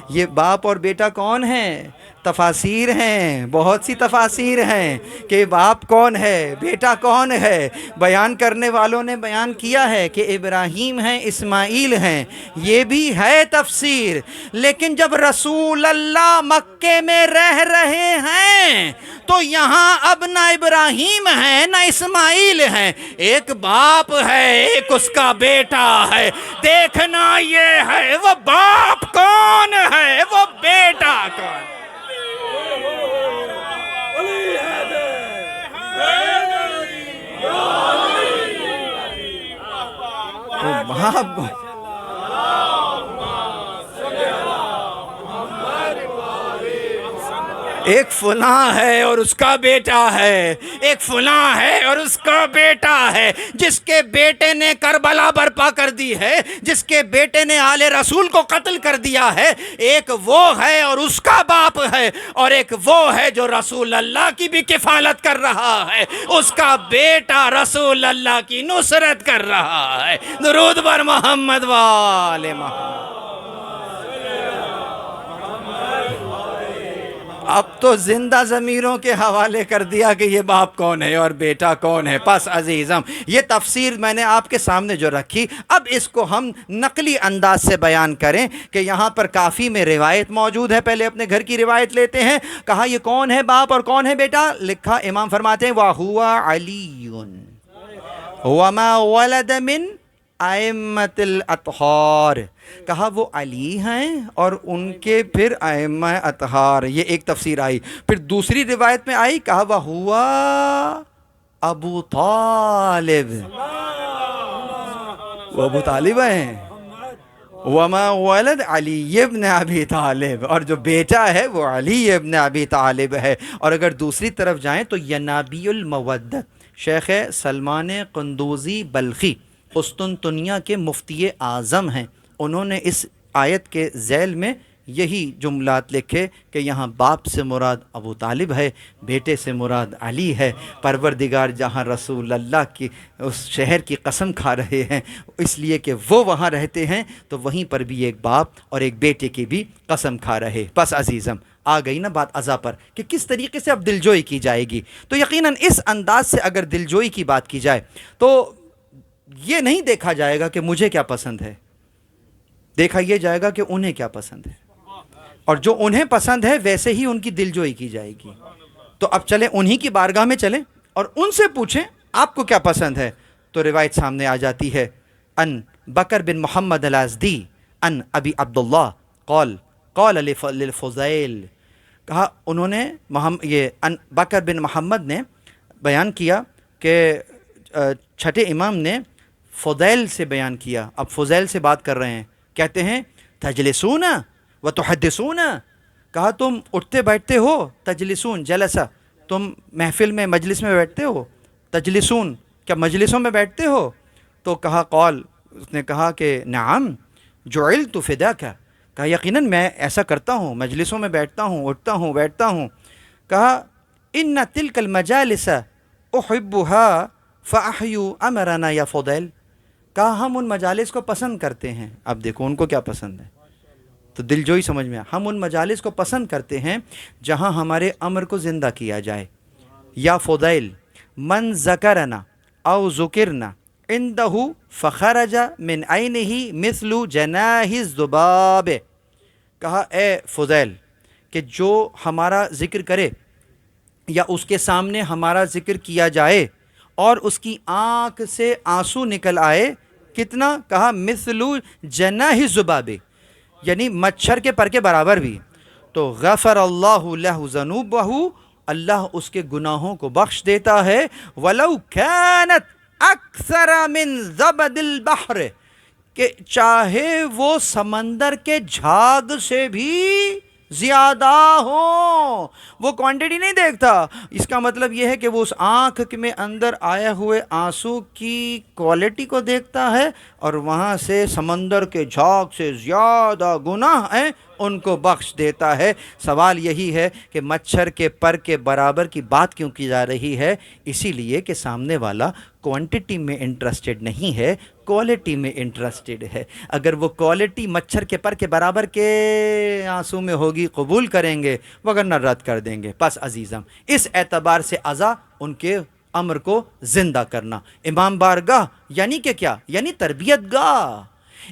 یہ باپ اور بیٹا کون ہیں؟ تفاسیر ہیں، بہت سی تفاسیر ہیں کہ باپ کون ہے، بیٹا کون ہے۔ بیان کرنے والوں نے بیان کیا ہے کہ ابراہیم ہیں، اسماعیل ہیں، یہ بھی ہے تفسیر۔ لیکن جب رسول اللہ مکے میں رہ رہے ہیں تو یہاں اب نہ ابراہیم ہے نہ اسماعیل ہیں، ایک باپ ہے، ایک اس کا بیٹا ہے۔ دیکھنا یہ ہے وہ باپ کون ہے، وہ بیٹا کون ہے۔ وہ باپ کون؟ ایک فلاں ہے اور اس کا بیٹا ہے، ایک فلاں ہے اور اس کا بیٹا ہے، جس کے بیٹے نے کربلا برپا کر دی ہے، جس کے بیٹے نے آل رسول کو قتل کر دیا ہے۔ ایک وہ ہے اور اس کا باپ ہے، اور ایک وہ ہے جو رسول اللہ کی بھی کفالت کر رہا ہے، اس کا بیٹا رسول اللہ کی نصرت کر رہا ہے۔ درود بر محمد و آل محمد۔ اب تو زندہ ضمیروں کے حوالے کر دیا کہ یہ باپ کون ہے اور بیٹا کون ہے۔ پس عزیزم، یہ تفسیر میں نے آپ کے سامنے جو رکھی، اب اس کو ہم نقلی انداز سے بیان کریں کہ یہاں پر کافی میں روایت موجود ہے۔ پہلے اپنے گھر کی روایت لیتے ہیں۔ کہا یہ کون ہے باپ اور کون ہے بیٹا؟ لکھا امام فرماتے ہیں وَهُوَ عَلِيٌّ وَمَا وَلَدَ مِنْ ائمۃ الاطہار۔ کہا وہ علی ہیں اور ان کے پھر ائمہ اطہار۔ یہ ایک تفسیر آئی۔ پھر دوسری روایت میں آئی، کہا وَهُوَ ابو طالب، وہ ابو طالب ہیں۔ وما ولد علی ابن ابی طالب، اور جو بیٹا ہے وہ علی ابن ابی طالب ہے۔ اور اگر دوسری طرف جائیں تو ینابی المودت، شیخ سلمان قندوزی بلخی قسطنطنیہ کے مفتی اعظم ہیں، انہوں نے اس آیت کے ذیل میں یہی جملات لکھے کہ یہاں باپ سے مراد ابو طالب ہے، بیٹے سے مراد علی ہے۔ پروردگار جہاں رسول اللہ کی اس شہر کی قسم کھا رہے ہیں، اس لیے کہ وہ وہاں رہتے ہیں، تو وہیں پر بھی ایک باپ اور ایک بیٹے کی بھی قسم کھا رہے۔ پس عزیزم، آ گئی نا بات عزا پر کہ کس طریقے سے اب دلجوئی کی جائے گی۔ تو یقیناً اس انداز سے اگر دلجوئی کی بات کی جائے تو یہ نہیں دیکھا جائے گا کہ مجھے کیا پسند ہے، دیکھا یہ جائے گا کہ انہیں کیا پسند ہے، اور جو انہیں پسند ہے ویسے ہی ان کی دلجوئی کی جائے گی۔ تو اب چلیں انہی کی بارگاہ میں چلیں اور ان سے پوچھیں آپ کو کیا پسند ہے۔ تو روایت سامنے آ جاتی ہے، ان بکر بن محمد الازدی ان ابی عبداللہ قال للفضیل، کہا انہوں نے ان بکر بن محمد نے بیان کیا کہ چھٹے امام نے فضیل سے بیان کیا۔ اب فضیل سے بات کر رہے ہیں، کہتے ہیں تجلسون وتحدثون، کہا تم اٹھتے بیٹھتے ہو، تجلسون جلسہ، تم محفل میں مجلس میں بیٹھتے ہو، تجلسون کیا مجلسوں میں بیٹھتے ہو؟ تو کہا قال، اس نے کہا کہ نعم جعلت فداک، کہا یقیناً میں ایسا کرتا ہوں، مجلسوں میں بیٹھتا ہوں، اٹھتا ہوں، بیٹھتا ہوں۔ کہا ان تلک المجالس احبها فاحیوا امرنا یا فضیل، کہا ہم ان مجالس کو پسند کرتے ہیں۔ اب دیکھو ان کو کیا پسند ہے، تو دلجوئی سمجھ میں ہم ان مجالس کو پسند کرتے ہیں جہاں ہمارے امر کو زندہ کیا جائے۔ یا فضیل من ذکرنا او ذکرنا عنده فخرج من عینہ مثل جناح الذباب، کہا اے فضیل کہ جو ہمارا ذکر کرے یا اس کے سامنے ہمارا ذکر کیا جائے اور اس کی آنکھ سے آنسو نکل آئے، کتنا؟ کہا مثل جناح الذباب، یعنی مچھر کے پر کے برابر بھی، تو غفر اللہ لہ ذنوبہ، اللہ اس کے گناہوں کو بخش دیتا ہے۔ وَلَوْ كَانَتْ أَكْثَرَ مِنْ زَبَدِ الْبَحْرِ، کہ چاہے وہ سمندر کے جھاگ سے بھی زیادہ ہوں، وہ کوانٹٹی نہیں دیکھتا، اس کا مطلب یہ ہے کہ وہ اس آنکھ میں اندر آئے ہوئے آنسو کی کوالٹی کو دیکھتا ہے، اور وہاں سے سمندر کے جھاگ سے زیادہ گناہ ہیں ان کو بخش دیتا ہے۔ سوال یہی ہے کہ مچھر کے پر کے برابر کی بات کیوں کی جا رہی ہے؟ اسی لیے کہ سامنے والا کوانٹٹی میں انٹرسٹڈ نہیں ہے، کوالٹی میں انٹرسٹڈ ہے. اگر وہ کوالٹی مچھر کے پر کے برابر کے آنسو میں ہوگی قبول کریں گے، وگرنہ رد کر دیں گے. پس عزیزم اس اعتبار سے ازا ان کے امر کو زندہ کرنا. امام بارگاہ یعنی کہ کیا؟ یعنی تربیت گاہ.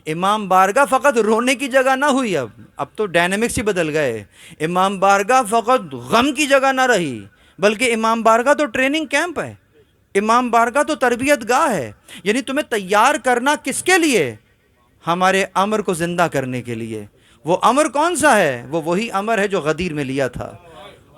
امام بارگاہ فقط رونے کی جگہ نہ ہوئی، اب تو ڈائنامکس ہی بدل گئے. امام بارگاہ فقط غم کی جگہ نہ رہی، بلکہ امام بارگاہ تو ٹریننگ کیمپ ہے. امام بارگاہ تو تربیت گاہ ہے. یعنی تمہیں تیار کرنا کس کے لیے؟ ہمارے امر کو زندہ کرنے کے لیے. وہ امر کون سا ہے؟ وہ وہی امر ہے جو غدیر میں لیا تھا.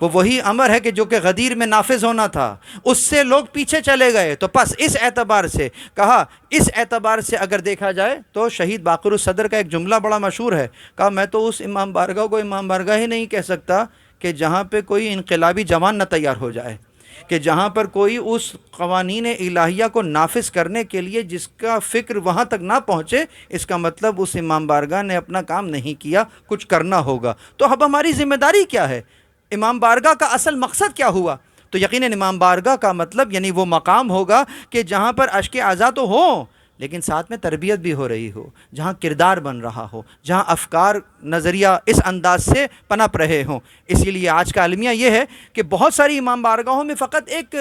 وہ وہی امر ہے کہ جو کہ غدیر میں نافذ ہونا تھا. اس سے لوگ پیچھے چلے گئے. تو پس اس اعتبار سے کہا، اس اعتبار سے اگر دیکھا جائے تو شہید باقر الصدر کا ایک جملہ بڑا مشہور ہے. کہا میں تو اس امام بارگاہ کو امام بارگاہ ہی نہیں کہہ سکتا کہ جہاں پہ کوئی انقلابی جوان نہ تیار ہو جائے، کہ جہاں پر کوئی اس قوانین الہیہ کو نافذ کرنے کے لیے جس کا فکر وہاں تک نہ پہنچے. اس کا مطلب اس امام بارگاہ نے اپنا کام نہیں کیا، کچھ کرنا ہوگا. تو اب ہماری ذمہ داری کیا ہے؟ امام بارگاہ کا اصل مقصد کیا ہوا؟ تو یقیناً امام بارگاہ کا مطلب یعنی وہ مقام ہوگا کہ جہاں پر اشک اعضا تو ہوں، لیکن ساتھ میں تربیت بھی ہو رہی ہو، جہاں کردار بن رہا ہو، جہاں افکار نظریہ اس انداز سے پنپ رہے ہوں. اسی لیے آج کا المیہ یہ ہے کہ بہت ساری امام بارگاہوں میں فقط ایک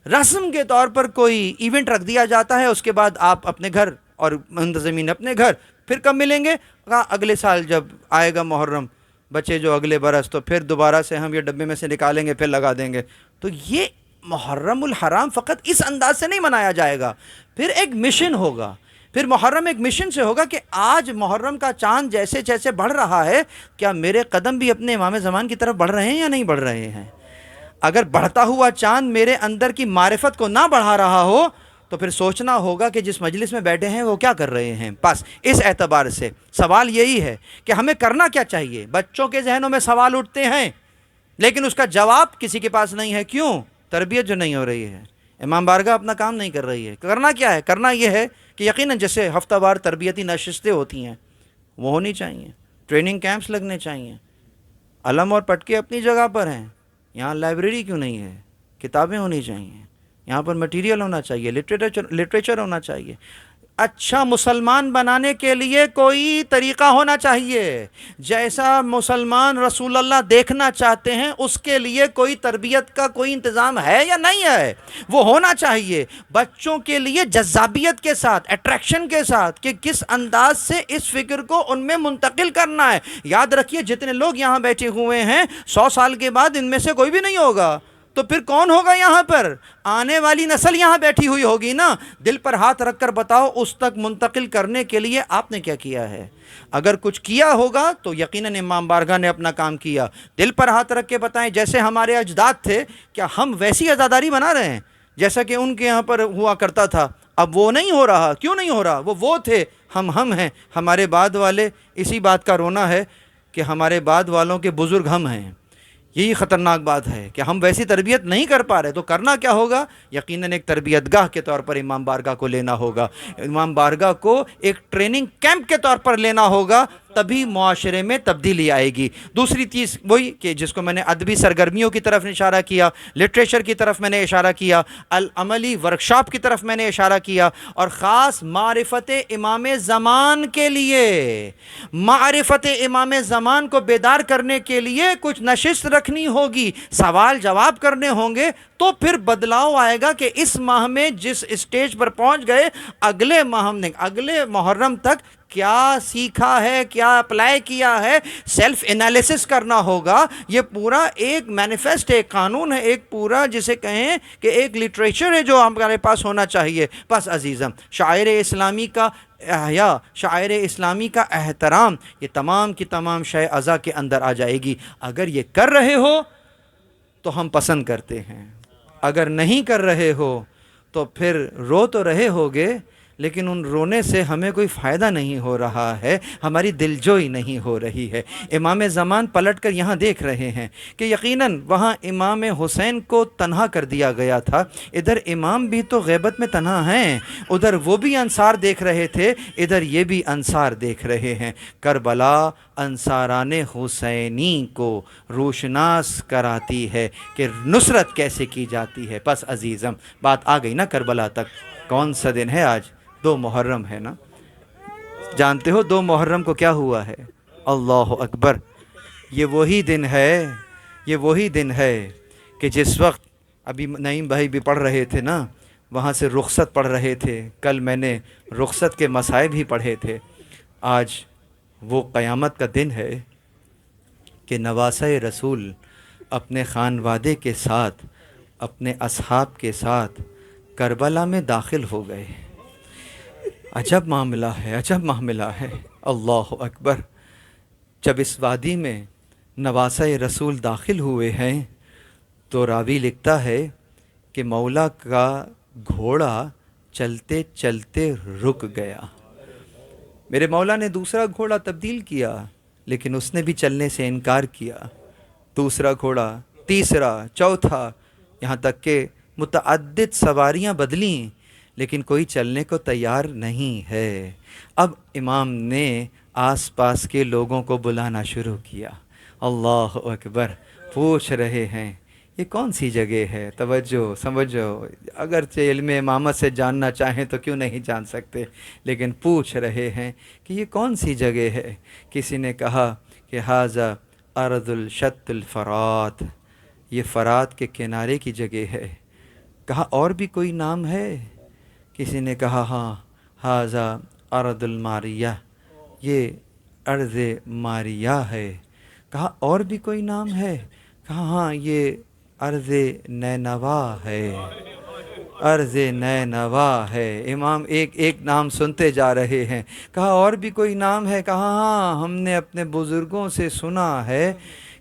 رسم کے طور پر کوئی ایونٹ رکھ دیا جاتا ہے. اس کے بعد آپ اپنے گھر اور منتظمین اپنے گھر، پھر کب ملیں گے؟ کہا اگلے سال جب آئے گا محرم، بچے جو اگلے برس، تو پھر دوبارہ سے ہم یہ ڈبے میں سے نکالیں گے، پھر لگا دیں گے. تو یہ محرم الحرام فقط اس انداز سے نہیں منایا جائے گا. پھر ایک مشن ہوگا. پھر محرم ایک مشن سے ہوگا کہ آج محرم کا چاند جیسے جیسے بڑھ رہا ہے، کیا میرے قدم بھی اپنے امام زمان کی طرف بڑھ رہے ہیں یا نہیں بڑھ رہے ہیں؟ اگر بڑھتا ہوا چاند میرے اندر کی معرفت کو نہ بڑھا رہا ہو تو پھر سوچنا ہوگا کہ جس مجلس میں بیٹھے ہیں وہ کیا کر رہے ہیں. بس اس اعتبار سے سوال یہی ہے کہ ہمیں کرنا کیا چاہیے. بچوں کے ذہنوں میں سوال اٹھتے ہیں لیکن اس کا جواب کسی کے پاس نہیں ہے. کیوں؟ تربیت جو نہیں ہو رہی ہے. امام بارگاہ اپنا کام نہیں کر رہی ہے. کرنا کیا ہے؟ کرنا یہ ہے کہ یقیناً جیسے ہفتہ وار تربیتی نشستیں ہوتی ہیں وہ ہونی چاہیے، ٹریننگ کیمپس لگنے چاہیے. علم اور پٹکے اپنی جگہ پر ہیں. یہاں لائبریری کیوں نہیں ہے؟ کتابیں ہونی چاہیے. یہاں پر مٹیریل ہونا چاہیے، لٹریچر ہونا چاہیے. اچھا مسلمان بنانے کے لیے کوئی طریقہ ہونا چاہیے. جیسا مسلمان رسول اللہ دیکھنا چاہتے ہیں اس کے لیے کوئی تربیت کا کوئی انتظام ہے یا نہیں ہے؟ وہ ہونا چاہیے. بچوں کے لیے جذابیت کے ساتھ، اٹریکشن کے ساتھ، کہ کس انداز سے اس فکر کو ان میں منتقل کرنا ہے. یاد رکھیے جتنے لوگ یہاں بیٹھے ہوئے ہیں 100 سال کے بعد ان میں سے کوئی بھی نہیں ہوگا. تو پھر کون ہوگا یہاں پر؟ آنے والی نسل یہاں بیٹھی ہوئی ہوگی نا. دل پر ہاتھ رکھ کر بتاؤ اس تک منتقل کرنے کے لیے آپ نے کیا کیا ہے؟ اگر کچھ کیا ہوگا تو یقیناً امام بارگاہ نے اپنا کام کیا. دل پر ہاتھ رکھ کے بتائیں جیسے ہمارے اجداد تھے، کیا ہم ویسی عزاداری بنا رہے ہیں جیسا کہ ان کے یہاں پر ہوا کرتا تھا؟ اب وہ نہیں ہو رہا. کیوں نہیں ہو رہا؟ وہ تھے، ہم ہیں. ہمارے بعد والے، اسی بات کا رونا ہے کہ ہمارے بعد والوں کے بزرگ ہم ہیں. یہی خطرناک بات ہے کہ ہم ویسی تربیت نہیں کر پا رہے. تو کرنا کیا ہوگا؟ یقیناً ایک تربیت گاہ کے طور پر امام بارگاہ کو لینا ہوگا. امام بارگاہ کو ایک ٹریننگ کیمپ کے طور پر لینا ہوگا، تبھی معاشرے میں تبدیلی آئے گی. دوسری چیز وہی کہ جس کو میں نے ادبی سرگرمیوں کی طرف اشارہ کیا، لٹریچر کی طرف میں نے اشارہ کیا، العملی ورکشاپ کی طرف میں نے اشارہ کیا، اور خاص معرفت امام زمان کے لیے، معرفت امام زمان کو بیدار کرنے کے لیے کچھ نشست رکھنی ہوگی، سوال جواب کرنے ہوں گے. تو پھر بدلاؤ آئے گا کہ اس ماہ میں جس اسٹیج پر پہنچ گئے، اگلے ماہ میں، اگلے محرم تک کیا سیکھا ہے، کیا اپلائی کیا ہے. سیلف انالیسس کرنا ہوگا. یہ پورا ایک مینیفیسٹ، ایک قانون ہے، ایک پورا جسے کہیں کہ ایک لٹریچر ہے جو ہمارے پاس ہونا چاہیے. بس عزیزم، شاعر اسلامی کا احیاء، شاعر اسلامی کا احترام، یہ تمام کی تمام شے اعضاء کے اندر آ جائے گی. اگر یہ کر رہے ہو تو ہم پسند کرتے ہیں، اگر نہیں کر رہے ہو تو پھر رو تو رہے ہوگے لیکن ان رونے سے ہمیں کوئی فائدہ نہیں ہو رہا ہے، ہماری دلجوئی نہیں ہو رہی ہے. امام زمان پلٹ کر یہاں دیکھ رہے ہیں کہ یقیناً وہاں امام حسین کو تنہا کر دیا گیا تھا. ادھر امام بھی تو غیبت میں تنہا ہیں، ادھر وہ بھی انصار دیکھ رہے تھے، ادھر یہ بھی انصار دیکھ رہے ہیں. کربلا انصاران حسینی کو روشناس کراتی ہے کہ نصرت کیسے کی جاتی ہے. پس عزیزم بات آ گئی نا کربلا تک. کون سا دن ہے آج؟ 2 محرم ہے نا، جانتے ہو 2 محرم کو کیا ہوا ہے؟ اللہ اکبر، یہ وہی دن ہے، یہ وہی دن ہے کہ جس وقت ابھی نعیم بھائی بھی پڑھ رہے تھے نا، وہاں سے رخصت پڑھ رہے تھے، کل میں نے رخصت کے مسائل بھی پڑھے تھے۔ آج وہ قیامت کا دن ہے کہ نواسہ رسول اپنے خانوادے کے ساتھ، اپنے اصحاب کے ساتھ کربلا میں داخل ہو گئے۔ عجب معاملہ ہے، عجب معاملہ ہے، اللہ اکبر۔ جب اس وادی میں نواسہ رسول داخل ہوئے ہیں تو راوی لکھتا ہے کہ مولا کا گھوڑا چلتے چلتے رک گیا۔ میرے مولا نے دوسرا گھوڑا تبدیل کیا، لیکن اس نے بھی چلنے سے انکار کیا۔ دوسرا گھوڑا، تیسرا، چوتھا، یہاں تک کہ متعدد سواریاں بدلیں، لیکن کوئی چلنے کو تیار نہیں ہے۔ اب امام نے آس پاس کے لوگوں کو بلانا شروع کیا۔ اللہ اکبر، پوچھ رہے ہیں یہ کون سی جگہ ہے؟ توجہ، سمجھو، اگرچہ علم امامت سے جاننا چاہیں تو کیوں نہیں جان سکتے، لیکن پوچھ رہے ہیں کہ یہ کون سی جگہ ہے؟ کسی نے کہا کہ ھذا ارض الشط الفرات، یہ فرات کے کنارے کی جگہ ہے۔ کہا اور بھی کوئی نام ہے؟ کسی نے کہا ہاں، ھذا ارض الماریہ، یہ ارض ماریہ ہے۔ کہا اور بھی کوئی نام ہے؟ کہا ہاں، یہ ارض نینوا ہے، ارض نینوا ہے۔ امام ایک ایک نام سنتے جا رہے ہیں۔ کہا اور بھی کوئی نام ہے؟ کہا ہاں، ہم نے اپنے بزرگوں سے سنا ہے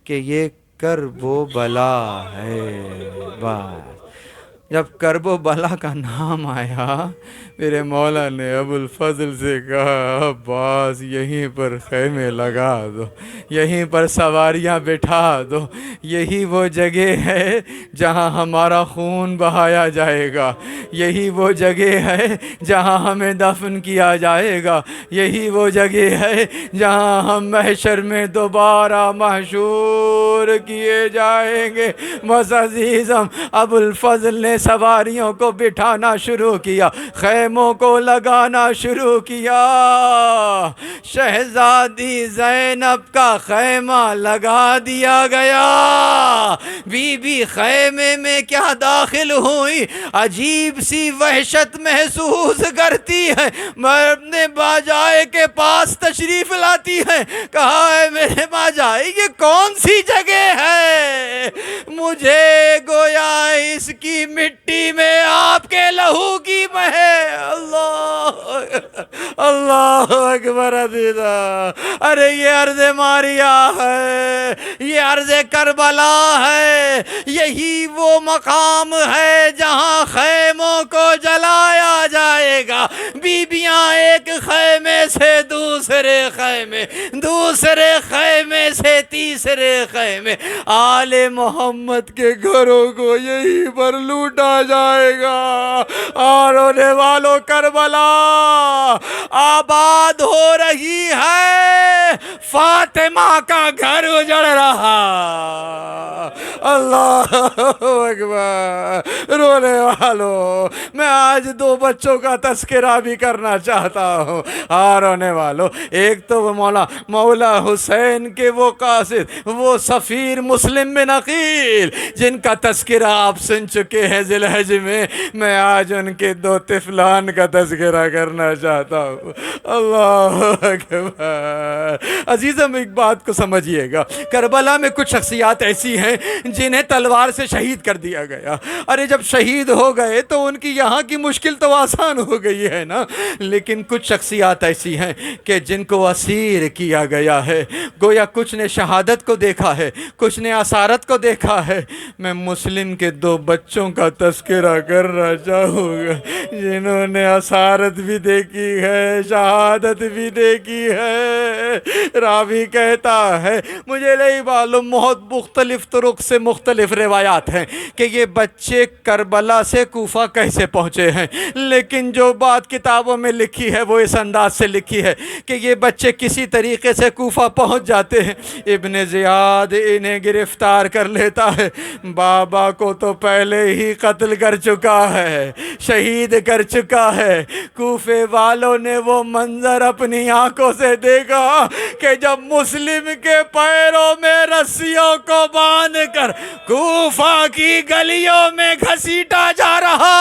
کہ یہ کرب و بلا ہے۔ بس جب کرب و بلا کا نام آیا، میرے مولا نے ابو الفضل سے کہا عباس یہیں پر خیمے لگا دو، یہیں پر سواریاں بٹھا دو، یہی وہ جگہ ہے جہاں ہمارا خون بہایا جائے گا، یہی وہ جگہ ہے جہاں ہمیں دفن کیا جائے گا، یہی وہ جگہ ہے جہاں ہم محشر میں دوبارہ محشور کیے جائیں گے۔ بس عزیزم، ابو الفضل نے سواریوں کو بٹھانا شروع کیا، خیموں کو لگانا شروع کیا۔ شہزادی زینب کا خیمہ لگا دیا گیا۔ بی بی خیمے میں کیا داخل ہوئی، عجیب سی وحشت محسوس کرتی ہے، میں اپنے باجائے کے پاس تشریف لاتی ہے۔ کہا ہے میرے باجائے یہ کون سی جگہ ہے؟ مجھے گویا اس کی مٹی میں آپ کے لہو کی مہک۔ اللہ اکبر عزیزا، ارے یہ ارض ماریہ ہے، یہ ارض کربلا ہے، یہی وہ مقام ہے جہاں خیموں کو جلایا جائے گا۔ بیبیاں ایک خیمے سے دوسرے خیمے، دوسرے خیمے سے تیسرے خیمے، آل محمد کے گھروں کو یہیں پر لوٹا جائے گا۔ اور ہونے والوں، کربلا آباد ہو رہی ہے، فاطمہ کا گھر اجڑ رہا۔ اللہ اکبر، رونے والوں، میں آج 2 بچوں کا تذکرہ بھی کرنا چاہتا ہوں۔ رونے والوں، ایک تو وہ مولا حسین کے وہ قاصد، وہ سفیر مسلم بن عقیل جن کا تذکرہ آپ سن چکے ہیں ذی الحج میں آج ان کے 2 طفلان کا تذکرہ کرنا چاہتا ہوں۔ اللہ اکبر۔ عزیزم ایک بات کو سمجھیے گا، کربلا میں کچھ شخصیات ایسی ہیں جنہیں تلوار سے شہید کر دیا گیا۔ ارے جب شہید ہو گئے تو ان کی یہاں کی مشکل تو آسان ہو گئی ہے نا، لیکن کچھ شخصیات ایسی ہیں کہ جن کو اسیر کیا گیا ہے۔ گویا کچھ نے شہادت کو دیکھا ہے، کچھ نے اسارت کو دیکھا ہے۔ میں مسلم کے 2 بچوں کا تذکرہ کرنا چاہوں گا جنہوں نے اسارت بھی دیکھی ہے، شہادت بھی دیکھی ہے۔ راوی کہتا ہے مجھے نہیں معلوم، بہت مختلف طرق سے مختلف روایات ہیں کہ یہ بچے کربلا سے کوفہ کیسے پہنچے ہیں، لیکن جو بات کتابوں میں لکھی ہے وہ اس انداز سے لکھی ہے کہ یہ بچے کسی طریقے سے کوفہ پہنچ جاتے ہیں۔ ابن زیاد انہیں گرفتار کر لیتا ہے، بابا کو تو پہلے ہی قتل کر چکا ہے، شہید کر چکا ہے۔ کوفے والوں نے وہ منظر اپنی آنکھوں سے دیکھا کہ جب مسلم کے پیروں میں رسیوں کو باندھ کر کوفہ کی گلیوں میں گھسیٹا جا رہا،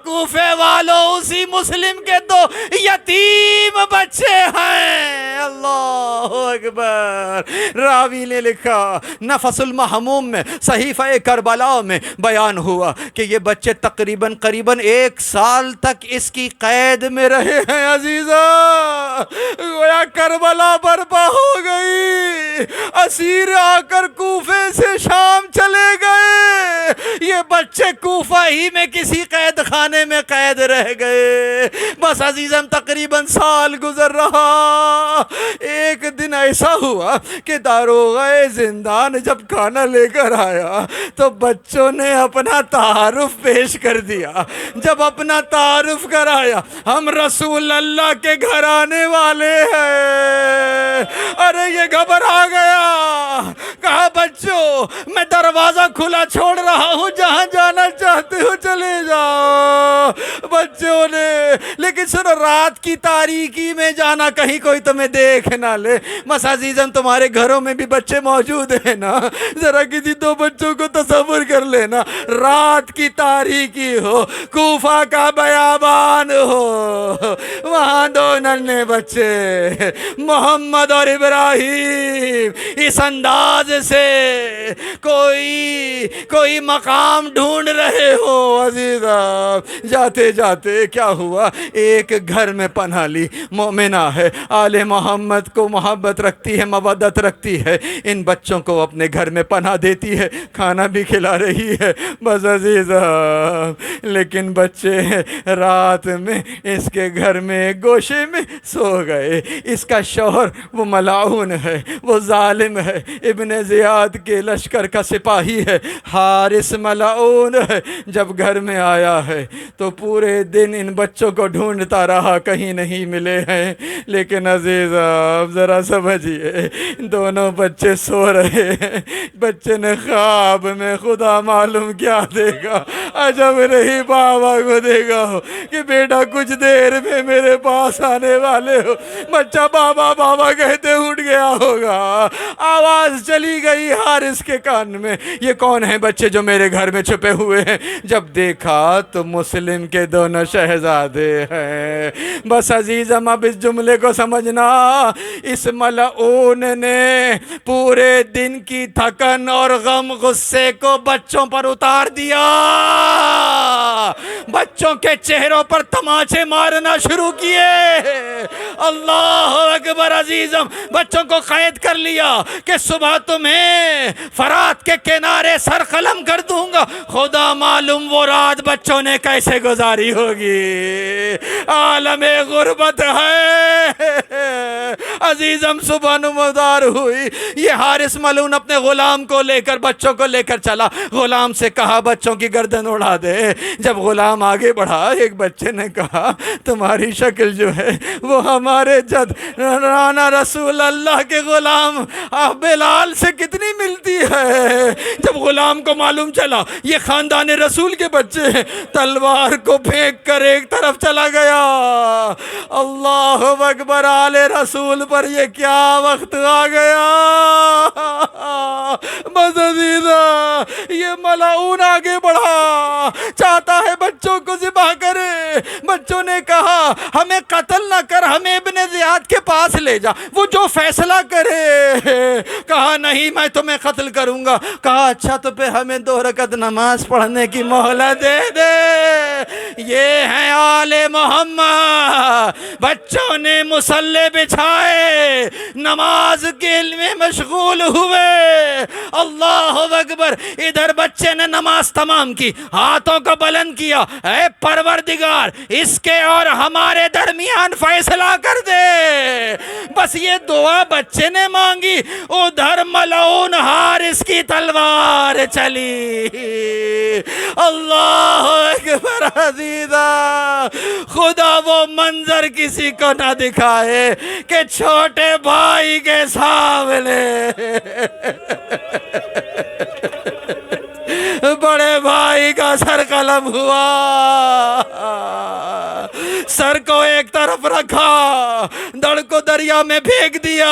کوفے والوں اسی مسلم کے دو یتیم بچے ہیں۔ اللہ اکبر۔ راوی نے لکھا نفس المحموم میں، صحیفہ کربلا میں بیان ہوا کہ یہ بچے تقریباً 1 سال تک اس کی قید میں رہے ہیں۔ عزیزہ گویا کربلا برپا ہو گئی، اسیر آ کر کوفے سے شام چلے گئے، یہ بچے کوفہ ہی میں کسی قید خانے میں قید رہ گئے۔ بس عزیزم تقریباً سال گزر رہا۔ ایک دن ایسا ہوا کہ داروغہ زندان جب کھانا لے کر آیا تو بچوں نے اپنا تعارف پیش کر دیا۔ جب اپنا تعارف کرایا، ہم رسول اللہ کے گھر آنے والے ہیں، ارے یہ گھبرا گیا، کہا بچوں میں دروازہ کھلا چھوڑ رہا ہوں، جہاں جانا چاہتے ہو چلے جاؤ۔ بچوں نے لیکن سنو، رات کی تاریکی میں جانا، کہیں کوئی تمہیں دیکھ نہ لے۔ بس عزیزم تمہارے گھروں میں بھی بچے موجود ہیں نا، ذرا کسی 2 بچوں کو تصور کر لینا، رات کی تاریکی ہو، کوفہ کا بیابان ہو، وہاں 2 ننھے بچے محمد اور ابراہیم اس انداز سے کوئی مقام ڈھونڈ رہے ہو۔ عزیزہ جاتے جاتے کیا ہوا، ایک گھر میں پناہ لی، مومنہ ہے، آل محمد کو محبت رکھتی ہے، مودت رکھتی ہے، ان بچوں کو اپنے گھر میں پناہ دیتی ہے، کھانا بھی کھلا رہی ہے۔ بس عزیزہ لیکن بچے رات میں اس کے گھر میں ایک گوشے میں سو گئے۔ اس کا شوہر وہ ملعون ہے، وہ ظالم ہے، ابن زیاد کے لشکر کا سپاہی ہے، حارث ملعون ہے۔ جب گھر میں آیا ہے تو پورے دن ان بچوں کو ڈھونڈتا رہا، کہیں نہیں ملے ہیں۔ لیکن عزیزہ ذرا سمجھئے، دونوں بچے سو رہے ہیں، بچے نے خواب میں خدا معلوم کیا دیکھا، عجب نہیں بابا کو دیکھا ہو کہ بیٹا کچھ دیر میں میرے پاس آنے والے ہو۔ بچہ بابا بابا کہتے اٹھ گیا ہوگا، آواز چلی گئی حارث کے کان میں، یہ کون ہیں بچے جو میرے گھر میں چھپے ہوئے ہیں؟ جب دیکھا تو مسلم کے دونوں شہزادے ہیں۔ بس عزیزم اب اس جملے کو سمجھنا، اس ملعون نے پورے دن کی تھکن اور غم غصے کو بچوں پر اتار دیا، بچوں کے چہروں پر تماچے مارنا شروع کیے۔ اللہ اکبر۔ عزیزم بچوں کو قید کر لیا کہ صبح تمہیں فرات کے کنارے سر قلم کر دوں گا۔ خدا معلوم وہ رات بچوں نے کیسے گزاری ہوگی، عالم غربت ہے۔ عزیزم صبح نمودار ہوئی، یہ حارث ملعون اپنے غلام کو لے کر، بچوں کو لے کر چلا، غلام سے کہا بچوں کی گردن اڑا دے۔ جب غلام آگے بڑھا، ایک بچے نے کہا تمہاری شکل جو ہے وہ ہمارے جد رانا رسول اللہ کے غلام بلال سے کتنی ملتی ہے۔ جب غلام کو معلوم چلا یہ خاندان رسول کے بچے ہیں، تلوار کو پھینک کر ایک طرف چلا گیا۔ اللہ اکبر، آل رسول پر یہ کیا وقت آ گیا۔ بس عزیزہ یہ ملعون آگے بڑھا، چاہتا ہے بچوں کو ذبح کرے۔ بچوں نے کہا ہمیں قتل نہ کر، ہمیں ابن زیاد کے پاس لے جا، وہ جو فیصلہ کرے۔ کہا نہیں میں تمہیں قتل کروں گا۔ کہا اچھا تو پھر ہمیں 2 رکعت نماز پڑھنے کی مہلت دے دے۔ یہ ہیں آل محمد، بچوں نے مصلے بچھائے، نماز کے میں مشغول ہوئے، اللہ اکبر۔ ادھر بچے نے نماز تمام کی، ہاتھوں کو بلند کیا، اے پروردگار اس کے اور ہمارے درمیان فیصلہ کر دے، بس یہ دعا بچے نے مانگی، ادھر ملعون حارث کی تلوار چلی۔ اللہ اکبر عزیزا، خدا وہ منظر کسی کو نہ دکھائے کہ چھوٹے بھائی کے سامنے بڑے بھائی کا سر قلم ہوا، سر کو ایک طرف رکھا، دڑ کو دریا میں پھینک دیا،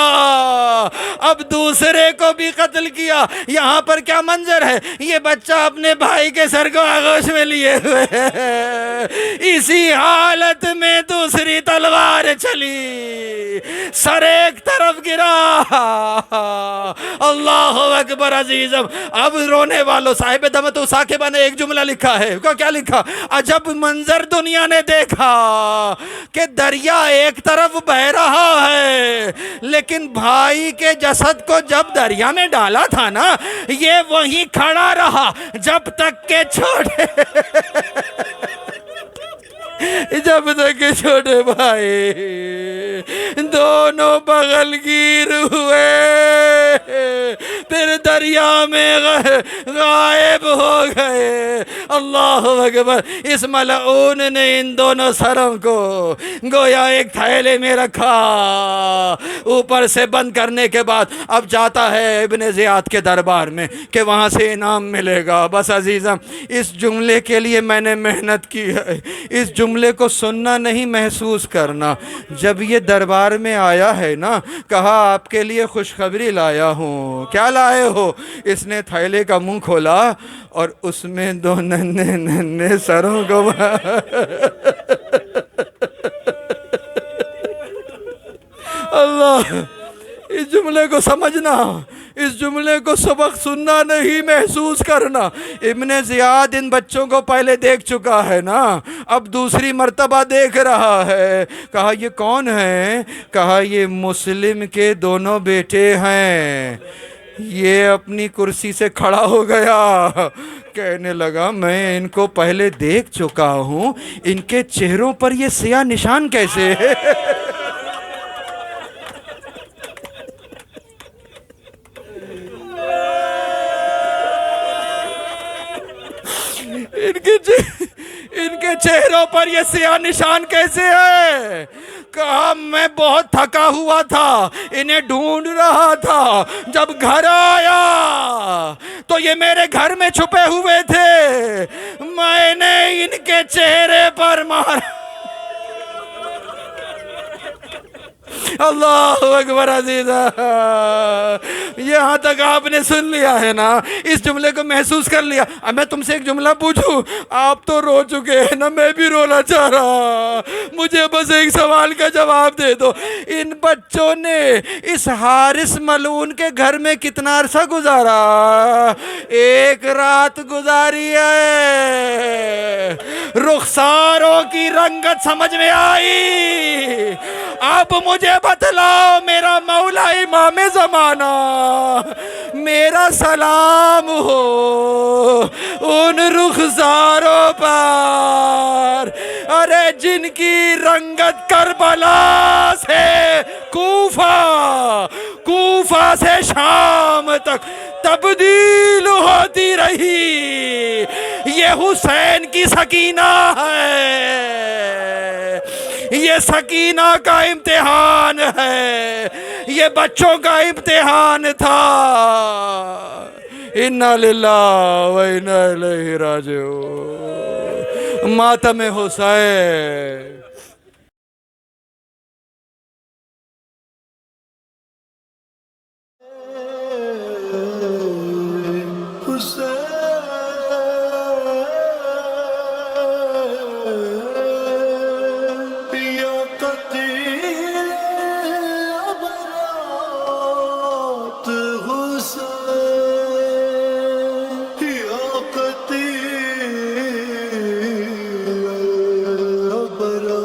اب دوسرے کو بھی قتل کیا۔ یہاں پر کیا منظر ہے، یہ بچہ اپنے بھائی کے سر کو آغوش میں لیے ہوئے ہے، اسی حالت میں دوسری تلوار چلی، سر ایک طرف گرا۔ اللہ اکبر عزیزم، اب رونے والوں صاحب دمتو ثاقبہ نے ایک جملہ لکھا ہے، کیا لکھا؟ عجب منظر دنیا نے دیکھا کہ دریا ایک طرف بہہ رہا ہے، لیکن بھائی کے جسد کو جب دریا میں ڈالا تھا نا، یہ وہیں کھڑا رہا جب تک کہ چھوٹے بھائی دونوں بغل گیر ہوئے، پھر دریا میں غائب ہو گئے۔ اللہ اکبر، اس ملعون نے ان دونوں سروں کو گویا ایک تھیلے میں رکھا، اوپر سے بند کرنے کے بعد اب جاتا ہے ابن زیاد کے دربار میں کہ وہاں سے انعام ملے گا۔ بس عزیزم، اس جملے کے لیے میں نے محنت کی ہے، اس جملے کو سننا نہیں محسوس کرنا۔ جب یہ دربار میں آیا ہے نا، کہا آپ کے لیے خوشخبری لایا ہوں۔ کیا لائے ہو؟ اس نے تھیلے کا منہ کھولا اور اس میں دو ننھے ننھے سروں کو اللہ، اس جملے کو سمجھنا، اس جملے کو سبق سننا نہیں محسوس کرنا۔ ابن زیاد ان بچوں کو پہلے دیکھ چکا ہے نا، اب دوسری مرتبہ دیکھ رہا ہے۔ کہا یہ کون ہے؟ کہا یہ مسلم کے دونوں بیٹے ہیں۔ یہ اپنی کرسی سے کھڑا ہو گیا، کہنے لگا میں ان کو پہلے دیکھ چکا ہوں، ان کے چہروں پر یہ سیاہ نشان کیسے ہے؟ ان کے چہروں پر یہ سیاہ نشان کیسے ہے؟ کہا میں بہت تھکا ہوا تھا، انہیں ڈھونڈ رہا تھا، جب گھر آیا تو یہ میرے گھر میں چھپے ہوئے تھے، میں نے ان کے چہرے پر مارا۔ اللہ اکبر عزیزہ، یہاں تک آپ نے سن لیا ہے نا، اس جملے کو محسوس کر لیا۔ اب میں تم سے ایک جملہ پوچھوں، آپ تو رو چکے ہیں نا، میں بھی رونا چاہ رہا، مجھے بس ایک سوال کا جواب دے دو۔ ان بچوں نے اس حارث ملعون کے گھر میں کتنا عرصہ گزارا؟ ایک رات گزاری ہے۔ رخساروں کی رنگت سمجھ میں آئی؟ اب مجھے بتلاؤ میرا مولا امام زمانہ، میرا سلام ہو ان رخساروں پر، ارے جن کی رنگت کربلا سے کوفہ سے شام تک تبدیل ہوتی رہی۔ یہ حسین کی سکینہ ہے، یہ سکینہ کا امتحان ہے، یہ بچوں کا امتحان تھا۔ انا للہ و انا الیہ راجعون۔ ماتم حسین۔ برا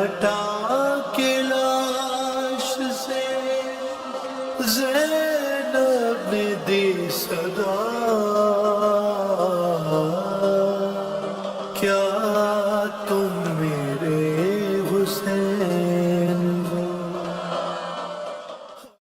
ہٹا کے لاش سے زینب نے دی صدا، کیا